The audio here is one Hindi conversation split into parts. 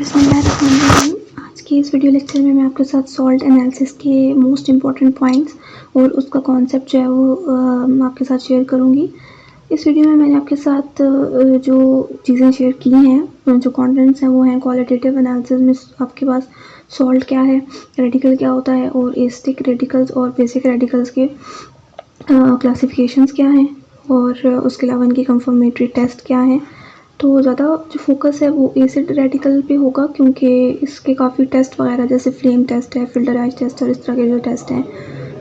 बिस्मिल्लाहिर्रहमानिर्रहीम। आज के इस वीडियो लेक्चर में मैं आपके साथ सॉल्ट एनालिसिस के मोस्ट इम्पॉर्टेंट पॉइंट्स और उसका कॉन्सेप्ट जो है वो मैं आपके साथ शेयर करूँगी। इस वीडियो में मैंने आपके साथ जो चीज़ें शेयर की हैं, जो कंटेंट्स हैं वो हैं क्वालिटेटिव एनालिसिस में आपके पास सॉल्ट क्या है, रेडिकल क्या होता है और एसिडिक रेडिकल्स और बेसिक रेडिकल्स के क्लासिफिकेशंस क्या हैं और उसके अलावा इनके कंफर्मेटरी टेस्ट क्या हैं। तो ज़्यादा जो फोकस है वो एसिड रेडिकल पे होगा क्योंकि इसके काफ़ी टेस्ट वगैरह जैसे फ्लेम टेस्ट है, फिल्टराइज टेस्ट और इस तरह के जो टेस्ट हैं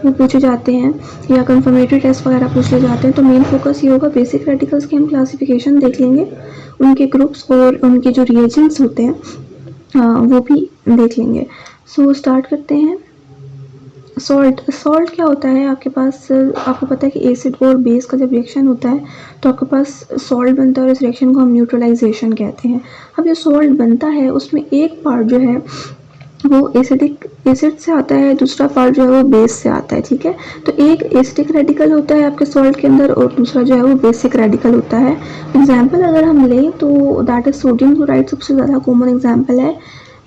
वो पूछे जाते हैं या कंफर्मेटरी टेस्ट वगैरह पूछ ले जाते हैं। तो मेन फोकस ये होगा बेसिक रेडिकल्स की हम क्लासिफिकेशन देख लेंगे, उनके ग्रुप्स और उनके जो रिएजेंट्स होते हैं वो भी देख लेंगे। सो स्टार्ट करते हैं। सॉल्ट क्या होता है आपके पास, आपको पता है कि एसिड और बेस का जब रिएक्शन होता है तो आपके पास सॉल्ट बनता है और इस रिएक्शन को हम न्यूट्रलाइजेशन कहते हैं। अब ये सॉल्ट बनता है उसमें एक पार्ट जो है वो एसिड से आता है, दूसरा पार्ट जो है वो बेस से आता है। ठीक है, तो एक एसिडिक रेडिकल होता है आपके सॉल्ट के अंदर और दूसरा जो है वो बेसिक रेडिकल होता है। एग्जाम्पल अगर हम लें तो दैट इज सोडियम क्लोराइड सबसे ज़्यादा कॉमन एग्जाम्पल है।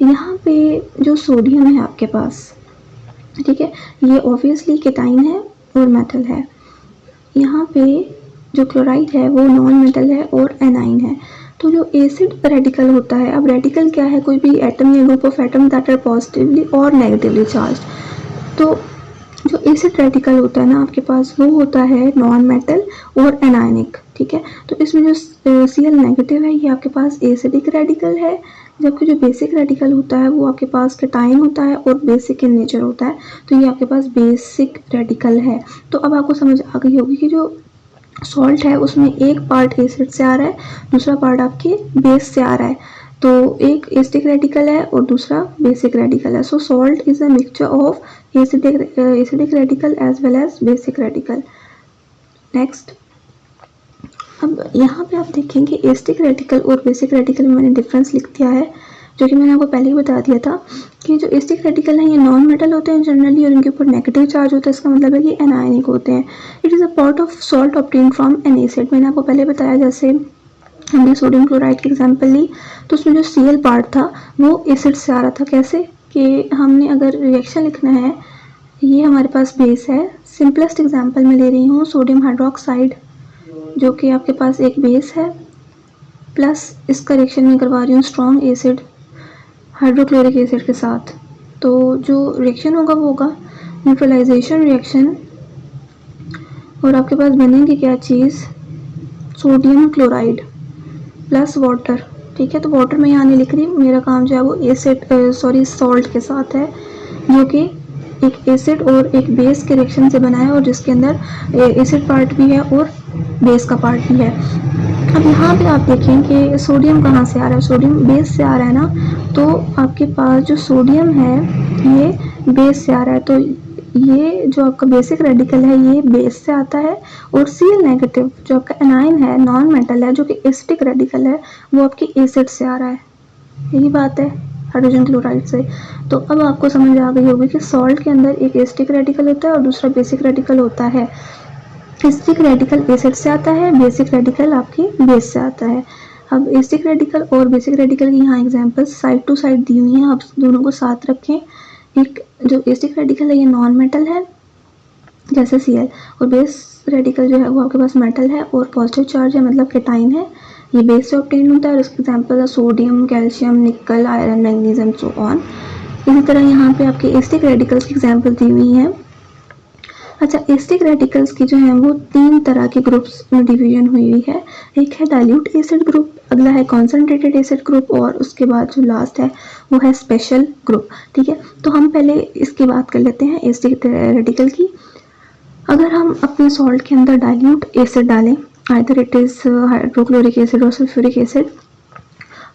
यहाँ पे जो सोडियम है आपके पास, ठीक है, ये ऑब्वियसली केटाइन है और मेटल है। यहाँ पे जो क्लोराइड है वो नॉन मेटल है और एनाइन है। तो जो एसिड रेडिकल होता है, अब रेडिकल क्या है, कोई भी एटम या group of atom that are positively और नेगेटिवली चार्ज। तो जो एसिड रेडिकल होता है ना आपके पास वो होता है नॉन मेटल और एनायनिक। ठीक है, तो इसमें जो Cl नेगेटिव है ये आपके पास एसिडिक रेडिकल है, जबकि जो बेसिक रेडिकल होता है वो आपके पास केटाइन होता है और बेसिक इन नेचर होता है। तो ये आपके पास बेसिक रेडिकल है। तो अब आपको समझ आ गई होगी कि जो सॉल्ट है उसमें एक पार्ट एसिड से आ रहा है, दूसरा पार्ट आपके बेस से आ रहा है। तो एक एसिडिक रेडिकल है और दूसरा बेसिक रेडिकल है। So salt is a mixture of acidic radical as well as basic radical. Next, अब यहाँ पे आप देखेंगे एसिडिक रेडिकल और बेसिक रेडिकल में मैंने डिफरेंस लिख दिया है, जो कि मैंने आपको पहले ही बता दिया था कि जो एसिडिक रेडिकल हैं ये नॉन मेटल होते हैं जनरली और इनके ऊपर नेगेटिव चार्ज होता है। इसका मतलब है कि एनायनिक होते हैं। It is a part of salt obtained from N acid. मैंने आपको पहले बताया, जैसे हमने सोडियम क्लोराइड की एग्जांपल ली तो उसमें जो Cl पार्ट था वो एसिड से आ रहा था। कैसे कि हमने अगर रिएक्शन लिखना है, ये हमारे पास बेस है, सिंपलेस्ट एग्जाम्पल मैं ले रही हूँ सोडियम हाइड्रोक्साइड जो कि आपके पास एक बेस है, प्लस इसका रिएक्शन मैं करवा रही हूँ स्ट्रॉन्ग एसिड हाइड्रोक्लोरिक एसिड के साथ। तो जो रिएक्शन होगा वो होगा न्यूट्रलाइजेशन रिएक्शन और आपके पास बनेगी क्या चीज़, सोडियम क्लोराइड प्लस वाटर। ठीक है, तो वाटर मैं यहाँ नहीं लिख रही, मेरा काम जो है वो सॉल्ट के साथ है, जो कि एक एसिड और एक बेस के रिएक्शन से बना है और जिसके अंदर एसिड पार्ट भी है और बेस का पार्ट भी है। अब यहाँ पे आप देखें कि सोडियम कहाँ से आ रहा है, सोडियम बेस से आ रहा है ना, तो आपके पास जो सोडियम है ये बेस से आ रहा है। तो ये जो आपका बेसिक रेडिकल है ये बेस से आता है और Cl नेगेटिव जो आपका एनाइन है, नॉन मेटल है, जो कि एसिडिक रेडिकल है, वो आपकी एसिड से आ रहा है। यही बात है हाइड्रोजन क्लोराइड से। तो अब आपको समझ आ गई होगी कि सॉल्ट के अंदर एक एसिडिक रेडिकल होता है और दूसरा बेसिक रेडिकल होता है। एसिडिक रेडिकल एसिड से आता है, बेसिक रेडिकल आपके बेस से आता है। अब एसिडिक रेडिकल और बेसिक रेडिकल की यहाँ एग्जांपल्स साइड टू साइड दी हुई हैं, आप दोनों को साथ रखें। एक जो एसिडिक रेडिकल है ये नॉन मेटल है जैसे Cl, और बेस रेडिकल जो है वो आपके पास मेटल है और पॉजिटिव चार्ज है, मतलब केटाइन है। ये बेस से ऑब्टेन होता है और इसके एग्जांपल है सोडियम, कैल्शियम, निकल, आयरन, मैग्नीशियम, सो ऑन। इसी तरह यहाँ पे आपके एसिडिक रेडिकल्स की एग्जांपल दी हुई हैं। अच्छा, एसिडिक रेडिकल्स की जो है वो तीन तरह के ग्रुप्स में डिवीजन हुई हुई है। एक है डाइल्यूट एसिड ग्रुप, अगला है कॉन्सेंट्रेटेड एसिड ग्रुप और उसके बाद जो लास्ट है वो है स्पेशल ग्रुप। ठीक है, तो हम पहले इसकी बात कर लेते हैं एसिडिक रेडिकल की। अगर हम अपने सॉल्ट के अंदर डाइल्यूट एसिड डालें, either it is hydrochloric acid और सल्फ्यूरिक एसिड,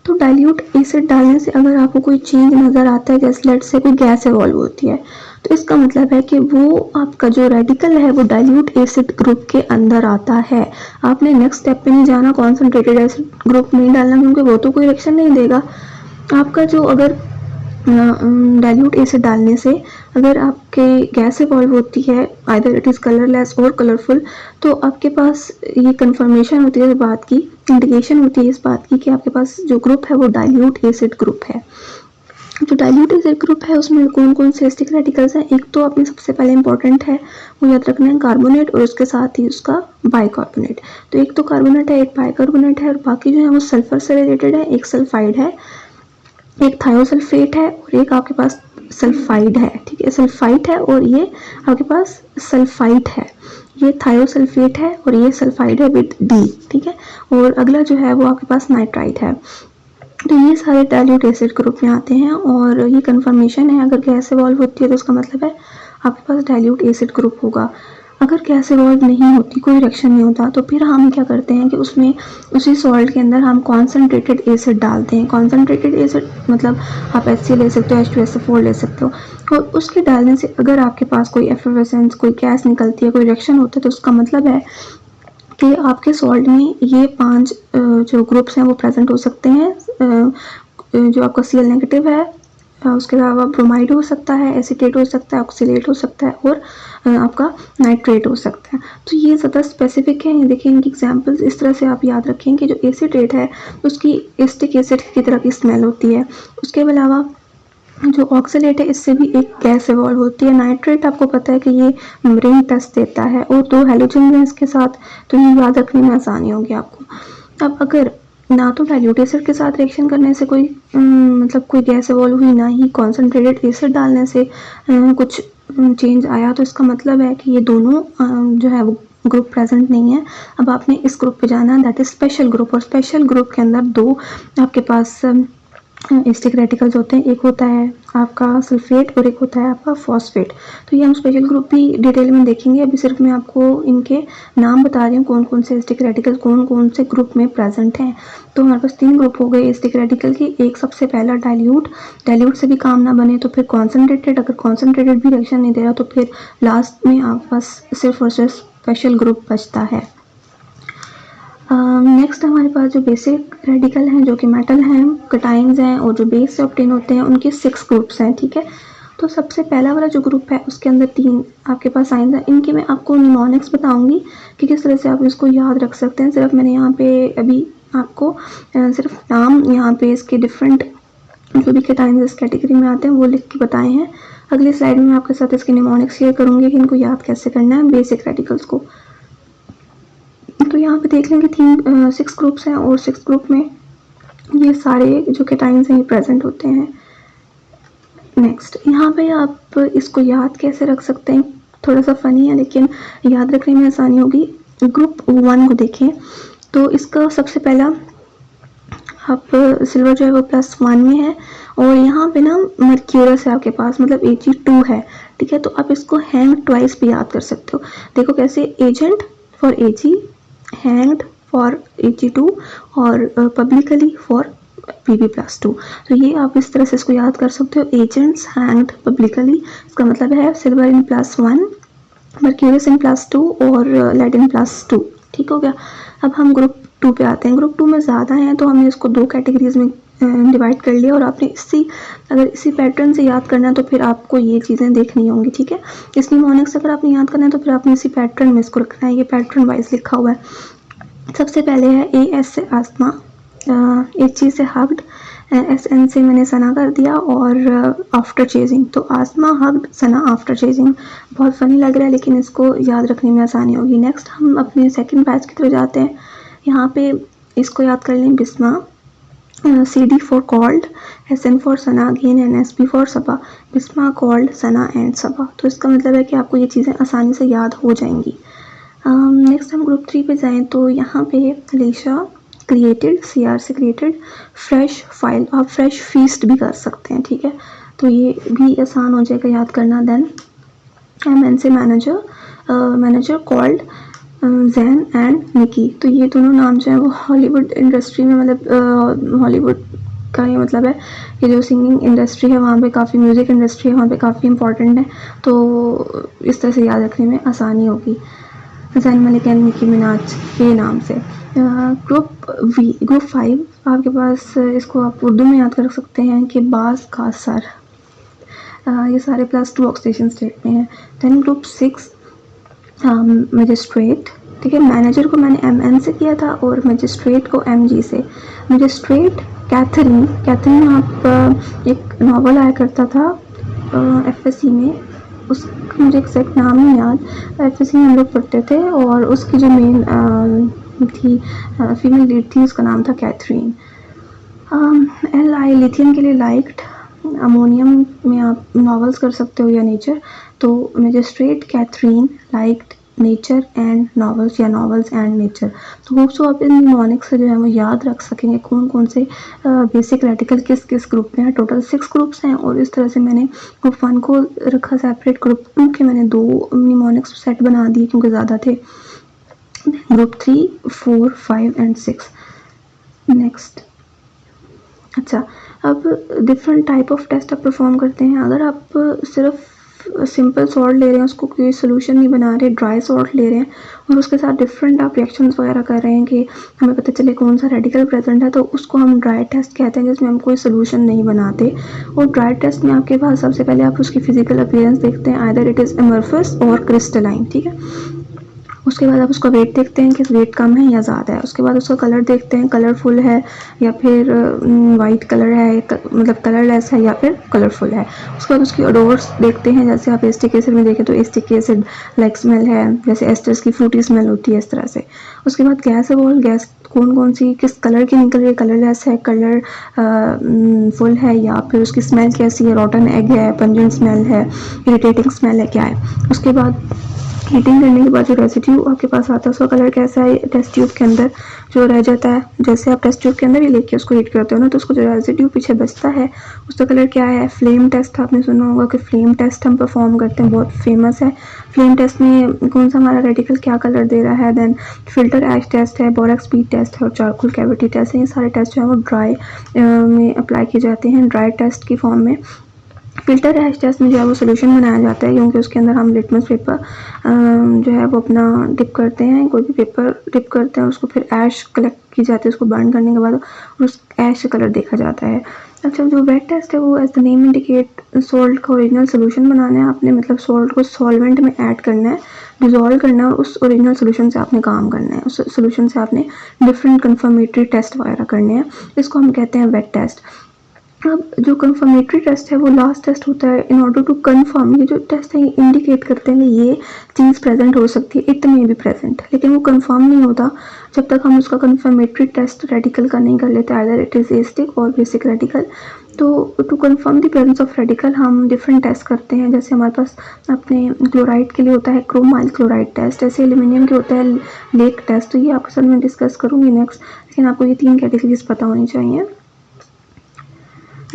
तो डाइल्यूट एसिड डालने से अगर आपको कोई चेंज नज़र आता है, जैसे लेट से कोई गैस इवॉल्व होती है, तो इसका मतलब है कि वो आपका जो रेडिकल है वो डाइल्यूट एसिड ग्रुप के अंदर आता है। आपने नेक्स्ट स्टेप पे नहीं जाना, कॉन्सेंट्रेटेड एसिड ग्रुप नहीं डालना, क्योंकि वो तो कोई रिएक्शन नहीं देगा। आपका जो अगर डाइल्यूट एसिड डालने से अगर आपके गैस इवॉल्व होती है आइदर इट इज़ कलरलेस और कलरफुल, तो आपके पास ये कंफर्मेशन होती है इस बात की, इंडिकेशन होती है इस बात की कि आपके पास जो ग्रुप है वो डाइल्यूट एसिड ग्रुप है। जो डाइल्यूट एसिड ग्रुप है उसमें कौन कौन से एसिटिक रेडिकल्स हैं, एक तो अपने सबसे पहले इंपॉर्टेंट है वो याद रखना है कार्बोनेट और उसके साथ ही उसका बाइकार्बोनेट। तो एक तो कार्बोनेट है, एक बाइकार्बोनेट है और बाकी जो है वो सल्फर से रिलेटेड है, एक सल्फाइड है, एक थायोसल्फेट है और एक आपके पास सल्फाइड है। ठीक है, सल्फाइड है और ये आपके पास सल्फाइड है, ये थायोसल्फेट है और ये सल्फाइड है विद डी। ठीक है, और अगला जो है वो आपके पास नाइट्राइट है। तो ये सारे डाइल्यूट एसिड ग्रुप में आते हैं और ये कंफर्मेशन है, अगर गैस इवॉल्व होती है तो उसका मतलब है आपके पास डाइल्यूट एसिड ग्रुप होगा। अगर गैस इवॉल्व नहीं होती, कोई रिएक्शन नहीं होता, तो फिर हम क्या करते हैं कि उसमें उसी सॉल्ट के अंदर हम कॉन्सनट्रेटेड एसिड डालते हैं। कॉन्सनट्रेटेड एसिड मतलब आप HCl ले सकते हो, H2SO4 ले सकते हो, और उसके डालने से अगर आपके पास कोई एफिवेसेंस, कोई गैस निकलती है, कोई रिएक्शन होता है, तो उसका मतलब है कि आपके सॉल्ट में ये 5 जो ग्रुप्स हैं वो प्रेजेंट हो सकते हैं। जो आपका Cl नेगेटिव है, उसके अलावा ब्रोमाइड हो सकता है, एसीटेट हो सकता है, ऑक्सीलेट हो सकता है और आपका नाइट्रेट हो सकता है। तो ये ज़्यादा स्पेसिफिक है। देखिए इनकी एग्जांपल्स इस तरह से आप याद रखें कि जो एसीटेट है उसकी एसिटिक एसिड की तरह की स्मेल होती है। उसके अलावा जो ऑक्सीलेट है इससे भी एक गैस इवॉल्व होती है। नाइट्रेट आपको पता है कि ये रिंग टेस्ट देता है और 2 हैलोजन हैं इसके साथ, तो ये याद रखने में आसानी होगी आपको। अब अगर ना तो डाइल्यूट एसिड के साथ रिएक्शन करने से कोई मतलब कोई गैस इवॉल्व हुई, ना ही कॉन्सनट्रेटेड एसिड डालने से कुछ चेंज आया, तो इसका मतलब है कि ये दोनों जो है वो ग्रुप प्रेजेंट नहीं है। अब आपने इस ग्रुप पे जाना है, दैट इज स्पेशल ग्रुप, और स्पेशल ग्रुप के अंदर 2 आपके पास एसिटिक रेडिकल्स होते हैं, एक होता है आपका सल्फेट और एक होता है आपका फॉस्फेट। तो ये हम स्पेशल ग्रुप भी डिटेल में देखेंगे, अभी सिर्फ मैं आपको इनके नाम बता रही हूँ कौन कौन से एसिटिक रेडिकल कौन कौन से ग्रुप में प्रेजेंट हैं। तो हमारे पास 3 ग्रुप हो गए एसिटिक रेडिकल की। एक सबसे पहला डाइल्यूट, डाइल्यूट से भी काम ना बने तो फिर कॉन्सनट्रेटेड, अगर कॉन्सनट्रेटेड भी रिएक्शन नहीं दे रहा तो फिर लास्ट में आपके पास सिर्फ और सिर्फ स्पेशल ग्रुप बचता है। नेक्स्ट हमारे पास जो बेसिक रेडिकल हैं जो कि मेटल हैं, कटाइंस हैं और जो बेस से ऑब्टेन होते हैं, उनके 6 ग्रुप्स हैं। ठीक है, तो सबसे पहला वाला जो ग्रुप है उसके अंदर 3 आपके पास साइंस हैं। इनके मैं आपको निमोनिक्स बताऊंगी कि किस तरह से आप इसको याद रख सकते हैं। सिर्फ मैंने यहाँ पे अभी आपको सिर्फ नाम यहाँ पे इसके डिफरेंट जो भी कटाइंस इस कैटेगरी में आते हैं वो लिख के बताए हैं। अगली स्लाइड में मैं आपके साथ इसके निमोनिक्स शेयर करूँगी कि इनको याद कैसे करना है बेसिक रेडिकल्स को। तो यहाँ पे देख लेंगे 6 ग्रुप्स हैं और 6 ग्रुप में ये सारे जो कैटाइंस हैं ये प्रेजेंट होते हैं। नेक्स्ट यहाँ पे आप इसको याद कैसे रख सकते हैं, थोड़ा सा फनी है लेकिन याद रखने में आसानी होगी। ग्रुप 1 को देखें तो इसका सबसे पहला आप सिल्वर जो है वो +1 में है और यहाँ पे ना मर्क्यूरस है आपके पास, मतलब Ag2 है। ठीक है, तो आप इसको हैंग ट्वाइस भी याद कर सकते हो। देखो कैसे, agent for Ag, hanged for Ag2 और पब्लिकली फॉर Pb+2। तो ये आप इस तरह से इसको याद कर सकते हो, एजेंट्स, हैंग्ड, पब्लिकली। इसका मतलब है सिल्वर इन +1, मर्क्यूरस इन +2 और लेड इन +2। ठीक हो गया। अब हम ग्रुप 2 पे आते हैं। ग्रुप 2 में ज़्यादा हैं तो हमने इसको 2 कैटेगरीज में डिवाइड कर लिया और आपने अगर इसी पैटर्न से याद करना है तो फिर आपको ये चीज़ें देखनी होंगी। ठीक है, इस निमोनिक्स अगर आपने याद करना है तो फिर आपने इसी पैटर्न में इसको रखना है, ये पैटर्न वाइज लिखा हुआ है। सबसे पहले है AS से आस्थमा, HG से हग्ड, SN से मैंने सना कर दिया और आफ्टर चेजिंग। तो आस्थमा, हग्ड, सना, आफ्टर चेजिंग बहुत फनी लग रहा है लेकिन इसको याद रखने में आसानी होगी। नेक्स्ट हम अपने सेकंड बैच की तरफ जाते हैं। यहाँ पे इसको याद कर लें, Bisma, CD for called, SN for Sana again and SB for Saba, Bisma, called, Sana and Saba. तो इसका मतलब है कि आपको ये चीज़ें आसानी से याद हो जाएंगी। नेक्स्ट हम ग्रुप 3 पे जाएं तो यहाँ पे अलीशा, क्रिएटेड, CR से क्रिएटेड, फ्रेश, फाइल, आप फ्रेश फीस्ट भी कर सकते हैं। ठीक है, तो ये भी आसान हो जाएगा याद करना। देन MN से manager, manager called, Jain and Niki. तो ये दोनों नाम जो है वो हॉलीवुड इंडस्ट्री में, मतलब हॉलीवुड का ये मतलब है कि जो सिंगिंग इंडस्ट्री है वहाँ पे काफ़ी, म्यूज़िक इंडस्ट्री है वहाँ पे काफ़ी इंपॉर्टेंट है, तो इस तरह से याद रखने में आसानी होगी। जैन मलिक एंड निकी मिनाज के नाम से। ग्रुप 5 आपके पास, इसको आप उर्दू में याद कर सकते हैं कि बास का सर, ये सारे +2 ऑक्सीडेशन स्टेट में हैं। देन ग्रुप 6 मजिस्ट्रेट, ठीक है, मैनेजर को मैंने MN से किया था और मजिस्ट्रेट को MG से। मजिस्ट्रेट कैथरीन आप एक नावल आया करता था FSC में, उसका मुझे एग्जैक्ट नाम नहीं याद, FSC में हम लोग पढ़ते थे, और उसकी जो मेन थी फीमेल लीड थी, उसका नाम था कैथरीन। LI लिथियम के लिए लाइक्ड, अमोनियम में आप नॉवेल्स कर सकते हो या नेचर, तो magistrate Catherine liked nature and novels या नॉवेल्स एंड नेचर। तो होप सो आप इन निमोनिक्स से जो है वो याद रख सकेंगे कौन कौन से बेसिक रेडिकल किस किस ग्रुप में है। टोटल 6 ग्रुप्स हैं, और इस तरह से मैंने ग्रुप 1 को रखा सेपरेट, ग्रुप 2 के मैंने 2 निमोनिक्स सेट बना दिए क्योंकि ज़्यादा थे। Group 3, 4, 5 and 6। नेक्स्ट, अच्छा, अब डिफरेंट टाइप ऑफ टेस्ट आप परफॉर्म करते हैं। अगर आप सिर्फ सिंपल सॉल्ट ले रहे हैं, उसको कोई सोल्यूशन नहीं बना रहे, ड्राई सॉल्ट ले रहे हैं और उसके साथ डिफरेंट आप रिएक्शंस वगैरह कर रहे हैं कि हमें पता चले कौन सा रेडिकल प्रेजेंट है, तो उसको हम ड्राई टेस्ट कहते हैं, जिसमें हम कोई सोल्यूशन नहीं बनाते। और ड्राई टेस्ट में आपके पास सबसे पहले आप उसकी फिजिकल अपीयरेंस देखते हैं, आइदर इट इज़ एमरफस और क्रिस्टलाइन, ठीक है। उसके बाद आप उसका वेट देखते हैं कि वेट कम है या ज़्यादा है। उसके बाद उसका कलर देखते हैं, कलरफुल है या फिर वाइट कलर है, मतलब कलरलेस है या फिर कलरफुल है। उसके बाद उसकी ओडोर्स देखते हैं, जैसे आप एस्टिक एसिड में देखें तो एस्टिक एसिड लाइक स्मेल है, जैसे एस्टर्स की फ्रूटी स्मेल होती है, इस तरह से। उसके बाद गैस है, वो गैस कौन कौन सी किस कलर की निकल रही है, कलरलेस है, कलर फुल है, या फिर उसकी स्मेल कैसी है, रॉटन एग है, पंजेंट स्मेल है, इरिटेटिंग स्मेल है, क्या है। उसके बाद हीटिंग करने के बाद जो रेसिड्यू आपके पास आता है उसका कलर कैसा है, टेस्ट ट्यूब के अंदर जो रह जाता है, जैसे आप टेस्ट ट्यूब के अंदर ही लेके उसको हीट करते हो ना, तो उसको जो रेसिड्यू पीछे बचता है उसका कलर क्या है। फ्लेम टेस्ट आपने सुना होगा कि फ्लेम टेस्ट हम परफॉर्म करते हैं, बहुत फेमस है। फ्लेम टेस्ट में कौन सा हमारा रेडिकल क्या कलर दे रहा है। देन फिल्टर एश टेस्ट है, बोरेक्स स्पीड टेस्ट है और चारकोल कैविटी टेस्ट है। ये सारे टेस्ट जो है वो ड्राई में अप्लाई किए जाते हैं, ड्राई टेस्ट की फॉर्म में। फिल्टर एश टेस्ट में जो है वो सोल्यूशन बनाया जाता है, क्योंकि उसके अंदर हम लिटमस पेपर जो है वो अपना डिप करते हैं, कोई भी पेपर डिप करते हैं, उसको फिर ऐश कलेक्ट की जाती है, उसको बर्न करने के बाद उस ऐश कलर देखा जाता है। अच्छा, जो वेट टेस्ट है वो as the name indicate salt का ओरिजिनल सोल्यूशन बनाना है आपने, मतलब सॉल्ट को सॉल्वेंट में ऐड करना है, डिजोल्व करना है और उस ओरिजिनल सोल्यूशन से आपने काम करना है, उस सोल्यूशन से आपने डिफरेंट कन्फर्मेटरी टेस्ट वगैरह करने हैं, इसको हम कहते हैं वेट टेस्ट। अब जो कन्फर्मेटरी टेस्ट है वो लास्ट टेस्ट होता है इन ऑर्डर टू कन्फर्म। ये जो टेस्ट है ये इंडिकेट करते हैं कि ये चीज़ प्रेजेंट हो सकती है, इट में भी प्रेजेंट, लेकिन वो कंफर्म नहीं होता जब तक हम उसका कन्फर्मेटरी टेस्ट रेडिकल का नहीं कर लेते, आइदर इट इज़ एस्टिक और बेसिक रेडिकल। तो to confirm the presence of radical हम डिफरेंट टेस्ट करते हैं, जैसे हमारे पास अपने क्लोराइड के लिए होता है क्रोमाइल क्लोराइड टेस्ट, जैसे एल्यूमिनियम के होता है लेक टेस्ट। तो ये आपके साथ मैं डिस्कस करूँगी नेक्स्ट, लेकिन आपको ये 3 कैटेगरीज पता होनी चाहिए।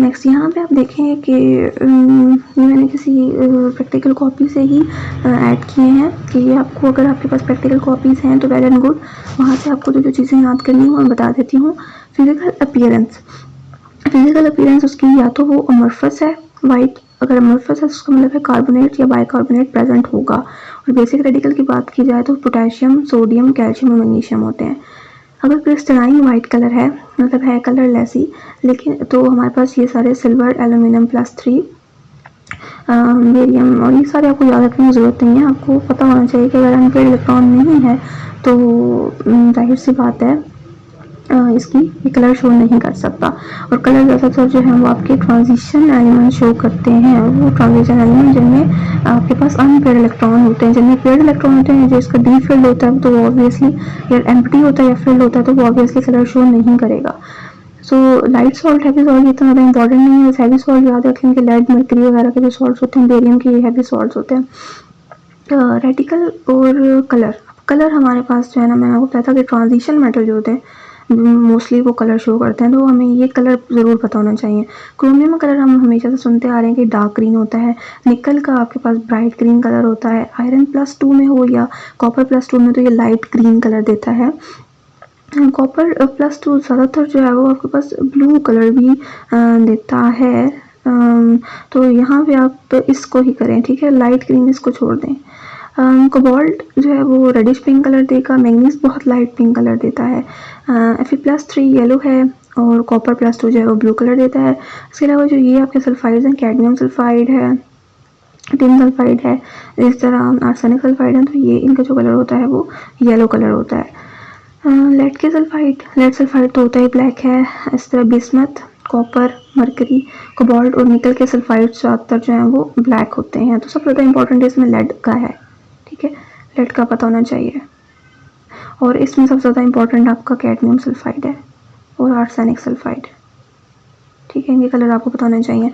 नेक्स्ट यहाँ पे आप देखें कि मैंने किसी प्रैक्टिकल कॉपी से ही ऐड किए हैं कि आपको, अगर आपके पास प्रैक्टिकल कॉपीज़ हैं तो वेल एंड गुड, वहाँ से आपको जो चीज़ें याद करनी हो मैं बता देती हूँ। फिजिकल अपीयरेंस उसकी या तो वो अमरफस है वाइट, अगर अमरफस है उसका मतलब है कार्बोनेट या बाइकार्बोनेट प्रेजेंट होगा। और बेसिक रेडिकल की बात की जाए तो पोटेशियम, सोडियम, कैल्शियम और मैग्नीशियम होते हैं। अगर क्रिस्टलाइन वाइट कलर है, मतलब है कलरलेस ही, लेकिन तो हमारे पास ये सारे सिल्वर, एल्यूमिनियम +3, बेरियम, और ये सारे आपको याद रखने की ज़रूरत नहीं है। आपको पता होना चाहिए कि अगर अनपेड इलेक्ट्रॉन नहीं है तो जाहिर सी बात है इसकी ये कलर शो नहीं कर सकता। और कलर ज़्यादातर जो है वो आपके ट्रांजिशन एलिमेंट शो करते हैं, वो ट्रांजिशन एलिमेंट जिनमें आपके पास अनपेड इलेक्ट्रॉन होते हैं। जिनमें पेड इलेक्ट्रॉन होते हैं, जो इसका डी फील्ड होता है तो वो ऑब्वियसली, या एम्प्टी होता है या फील्ड होता है तो वो ऑब्वियसली कलर शो नहीं करेगा। So light salt, heavy salt इतना ज़्यादा इंपॉर्टेंट नहीं है। हैवी सॉल्ट याद रखें कि लेड, मर्करी वगैरह के जो सॉल्ट्स होते हैं, बेरियम के हैवी सॉल्ट्स होते हैं। रेडिकल और कलर हमारे पास जो है ना, मैंने आपको बताया था कि ट्रांजिशन मेटल जो होते हैं मोस्टली वो कलर शो करते हैं, तो हमें ये कलर ज़रूर पता होना चाहिए। क्रोमियम का कलर हम हमेशा से सुनते आ रहे हैं कि डार्क ग्रीन होता है। निकल का आपके पास ब्राइट ग्रीन कलर होता है। आयरन +2 में हो या कॉपर +2 में तो ये लाइट ग्रीन कलर देता है। कॉपर +2 ज़्यादातर जो है वो आपके पास ब्लू कलर भी देता है। तो यहाँ पे आप इसको ही करें, ठीक है, लाइट ग्रीन इसको छोड़ दें। कोबाल्ट जो है वो रेडिश पिंक कलर देगा, मैंगनीज बहुत लाइट पिंक कलर देता है, Fe+3 येलो है और कॉपर+2 जो है वो ब्लू कलर देता है। इसके अलावा जो ये आपके सल्फाइड्स हैं, कैडमियम सल्फाइड है, टिन सल्फाइड है, इस तरह आर्सेनिक सल्फाइड है, तो ये इनका जो कलर होता है वो येलो कलर होता है। लेड सल्फाइड तो होता ही ब्लैक है। इस तरह बिस्मथ, कॉपर, मरकरी, कोबाल्ट और निकल के सल्फाइड ज़्यादातर जो हैं वो ब्लैक होते हैं। तो सबसे ज़्यादा इंपॉर्टेंट इसमें लेड का है, ठीक है, लेड का पता होना चाहिए। और इसमें सबसे ज़्यादा इंपॉर्टेंट आपका कैडमियम सल्फाइड है और आर्सेनिक सल्फाइड, ठीक है, इनके कलर आपको पता होने चाहिए।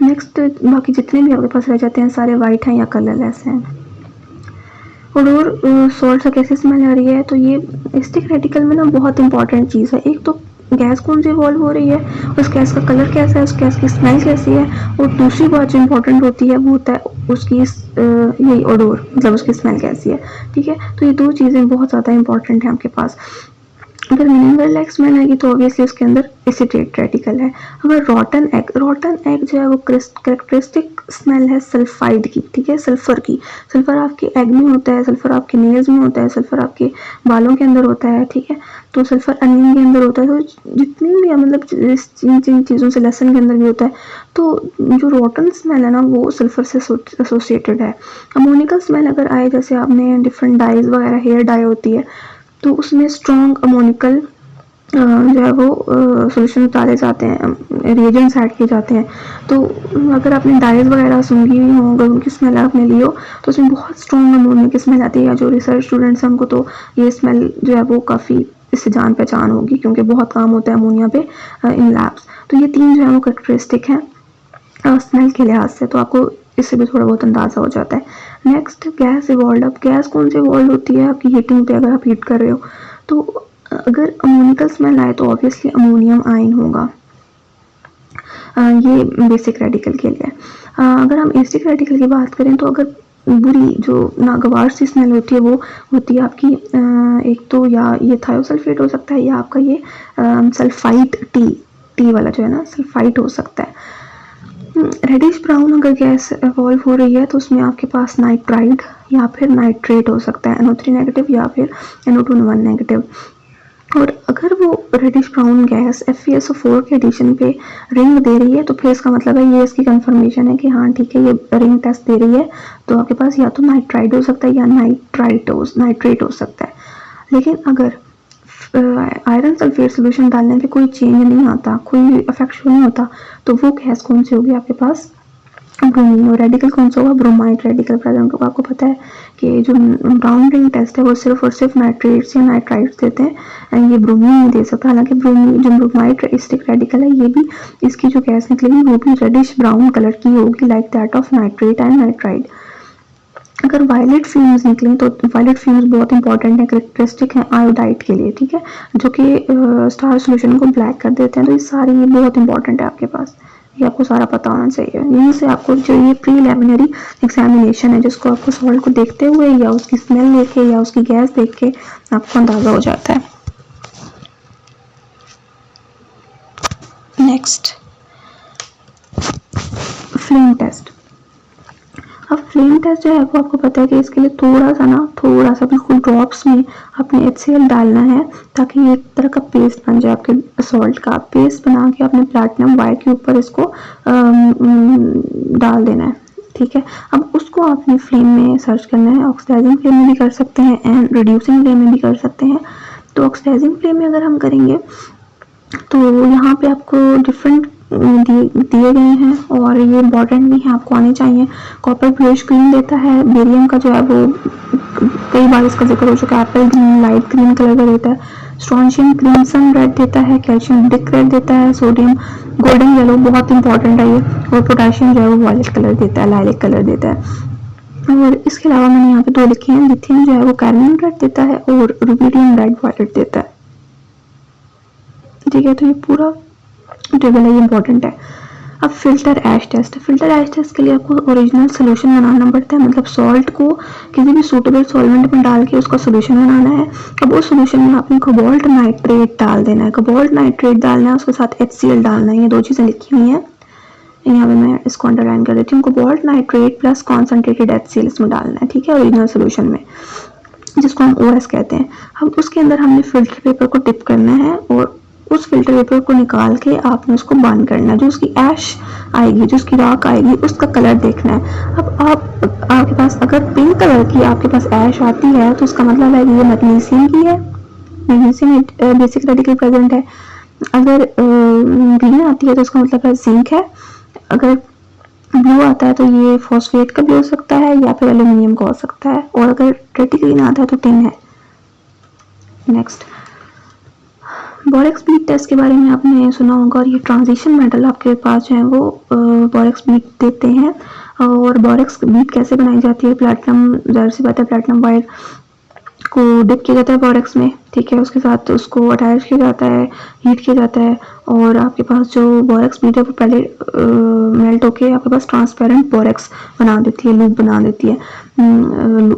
नेक्स्ट बाकी जितने भी आपके पास रह जाते हैं सारे वाइट हैं या कलरलेस हैं। और सॉल्ट से कैसे स्मेल आ रही है, तो ये स्टिक रेटिकल में ना बहुत इंपॉर्टेंट चीज़ है। एक तो गैस कौन सी इवॉल्व हो रही है, उस गैस का कलर कैसा है, उस गैस की स्मेल कैसी है, और दूसरी बात जो इम्पोर्टेंट होती है वो होता है उसकी यही ओडोर, मतलब उसकी स्मेल कैसी है, ठीक है। तो ये दो चीज़ें बहुत ज़्यादा इंपॉर्टेंट हैं आपके पास। अगर मिनरल लाइक स्मेल आएगी तो ऑब्वियसली उसके अंदर एसिडेट रेटिकल है। अगर रॉटन एग जो है वो कैरेक्टरिस्टिक स्मेल है सल्फाइड की, ठीक है, सल्फर की। सल्फर आपके एग में होता है, सल्फर आपके नेल्स में होता है, सल्फर आपके बालों के अंदर होता है, ठीक है। तो सल्फर अनियन के अंदर होता है, तो जितनी भी मतलब जिन चीज़ों से लहसुन के अंदर भी होता है। तो जो रॉटन स्मेल है ना वो सल्फर से एसोसिएटेड है। अमोनिकल स्मेल अगर आए, जैसे आपने डिफरेंट डाइज वगैरह, हेयर डाई होती है तो उसमें स्ट्रॉन्ग अमोनिकल जो है वो सोल्यूशन डाले जाते हैं, रिएजेंट्स ऐड किए जाते हैं। तो अगर आपने डाइज वगैरह सूंघी हुई हो, अगर उनकी स्मेल आपने ली हो तो उसमें बहुत स्ट्रॉन्ग अमोनिया की स्मेल आती है। या जो रिसर्च स्टूडेंट्स हैं उनको तो ये स्मेल जो है वो काफ़ी इससे जान पहचान होगी, क्योंकि बहुत काम होता है अमोनिया पे इन लैब्स। तो ये तीन जो है वो कैरेक्टरिस्टिक हैं स्मेल के लिहाज से, तो आपको इससे भी थोड़ा बहुत अंदाज़ा हो जाता है। Next gas evolve. अब गैस कौन सी इवॉल्व होती है आपकी हीटिंग पे, अगर आप हीट कर रहे हो तो अगर अमोनिकल स्मेल आए तो ऑब्वियसली अमोनियम आयन होगा, ये बेसिक रेडिकल के लिए। अगर हम एसिडिक रेडिकल की बात करें तो अगर बुरी जो नागवार सी स्मेल होती है वो होती है आपकी एक तो या ये थायोसल्फेट हो सकता है या आपका ये सल्फाइट टी वाला जो है ना सल्फाइट हो सकता है। रेडिश ब्राउन अगर गैस इवॉल्व हो रही है तो उसमें आपके पास नाइट्राइड या फिर नाइट्रेट हो सकता है, NO3 नेगेटिव या फिर NO2 नेगेटिव। और अगर वो रेडिश ब्राउन गैस FeSO4 के एडिशन पे रिंग दे रही है तो फिर इसका मतलब है ये इसकी कंफर्मेशन है कि हाँ ठीक है ये रिंग टेस्ट दे रही है। तो आपके पास या तो नाइट्राइड हो सकता है या नाइट्रेट हो सकता है। लेकिन अगर आयरन सल्फेट सोल्यूशन डालने पे कोई चेंज नहीं आता, कोई इफेक्ट नहीं होता, तो वो गैस कौन सी होगी आपके पास, ब्रोमीन। और रेडिकल कौन सा होगा, ब्रोमाइड रेडिकल प्रेजेंट होगा। आपको पता है कि जो ब्राउन रिंग टेस्ट है वो सिर्फ और सिर्फ नाइट्रेट्स या नाइट्राइड्स देते हैं, एंड ये ब्रोमीन नहीं दे सकता। हालांकि ब्रोमीन जो ब्रोमाइड स्टिक रेडिकल है ये भी, इसकी जो गैस निकलेगी वो भी रेडिश ब्राउन कलर की होगी, like that of nitrate and nitride. अगर वायलेट फ्यूम्स निकलें तो वायलेट फ्यूम्स बहुत इंपॉर्टेंट है, कैरेक्टरिस्टिक है आयोडाइड के लिए, ठीक है, जो कि स्टार सोल्यूशन को ब्लैक कर देते हैं। तो ये सारी ये बहुत इंपॉर्टेंट है आपके पास, ये आपको सारा पता होना चाहिए। यहीं से आपको जो ये प्रीलिमिनरी एग्जामिनेशन है जिसको आपको सॉल्ट को देखते हुए या उसकी स्मेल देख के या उसकी गैस देख के आपको अंदाज़ा हो जाता है। Next flame test. अब फ्लेम टेस्ट जो है वो आपको पता है कि इसके लिए थोड़ा सा बिल्कुल ड्रॉप्स में आपने HCl डालना है ताकि ये एक तरह का पेस्ट बन जाए आपके सॉल्ट का। पेस्ट बना के आपने प्लैटिनम वायर के ऊपर इसको डाल देना है, ठीक है। अब उसको आपने फ्लेम में सर्च करना है, ऑक्सीडाइजिंग फ्लेम में भी कर सकते हैं एंड रिड्यूसिंग फ्लेम में भी कर सकते हैं। तो ऑक्सीडाइजिंग फ्लेम में अगर हम करेंगे तो यहाँ पे आपको डिफरेंट दिए गए हैं और ये इम्पॉर्टेंट भी है, आपको आने चाहिए। कॉपर ब्लूइश ग्रीन देता है, बेरियम का जो है वो कई बार इसका जिक्र हो चुका है, Apple green light green colour का देता है, स्ट्रॉन्शियम क्रिम्सन रेड देता है, कैल्शियम डिक रेड देता है, सोडियम गोल्डन येलो बहुत इंपॉर्टेंट है ये, और पोटाशियम जो है वो वॉयलेट कलर देता है, लाइलेक कलर देता है। और इसके अलावा मैंने यहाँ पे दो लिखे हैं, लिथियम जो है वो कार्बन रेड देता है और रुबिडियम रेड वॉयलेट देता है, ठीक है। तो ये पूरा टेबल है, ये इंपॉर्टेंट है। अब फिल्टर ऐश टेस्ट। फिल्टर ऐश टेस्ट के लिए आपको ओरिजिनल सोल्यूशन बनाना पड़ता है, मतलब सॉल्ट को किसी भी सूटेबल सॉल्वेंट में डाल के उसका सोल्यूशन बनाना है। अब उस सोल्यूशन में आपने कोबाल्ट नाइट्रेट डाल देना है, कोबाल्ट नाइट्रेट डालना है, उसके साथ HCl डालना है, ये दो चीज़ें लिखी हुई हैं। यहाँ पे मैं इसको अंडरलाइन कर देती हूँ। Cobalt nitrate plus concentrated HCl इसमें डालना है, ठीक है, ओरिजिनल सोल्यूशन में, जिसको हम OS कहते हैं। अब उसके अंदर हमने फिल्टर पेपर को टिप करना है और उस फिल्टर पेपर को निकाल के आपने उसको बर्न करना है। जो उसकी ऐश आएगी, जो उसकी राख आएगी, उसका कलर देखना है। अब आपके पास अगर पिंक कलर की आपके पास ऐश आती है तो उसका मतलब है कि ये मैग्नीशियम की है, मैग्नीशियम बेसिक रेडिकल प्रेजेंट है। अगर ग्रीन आती है तो उसका मतलब है जिंक है। अगर ब्लू आता है तो ये फॉस्फेट का भी हो सकता है या फिर एल्यूमिनियम का हो सकता है, और अगर रेड ग्रीन आता है तो टिन है। नेक्स्ट, बोरेक्स बीट टेस्ट के बारे में आपने सुना होगा, और ये ट्रांजिशन मेटल आपके पास जो है वो बोरेक्स बीट देते हैं। और बोरेक्स बीट कैसे बनाई जाती है? प्लैटिनम, जाहिर सी बात है, प्लैटिनम वायर को डिप किया जाता है बोरेक्स में, ठीक है, उसके साथ उसको अटैच किया जाता है, हीट किया जाता है, और आपके पास जो बोरेक्स बीट है वो पहले मेल्ट होके आपके पास ट्रांसपेरेंट बोरेक्स बना देती है, लूप बना देती है।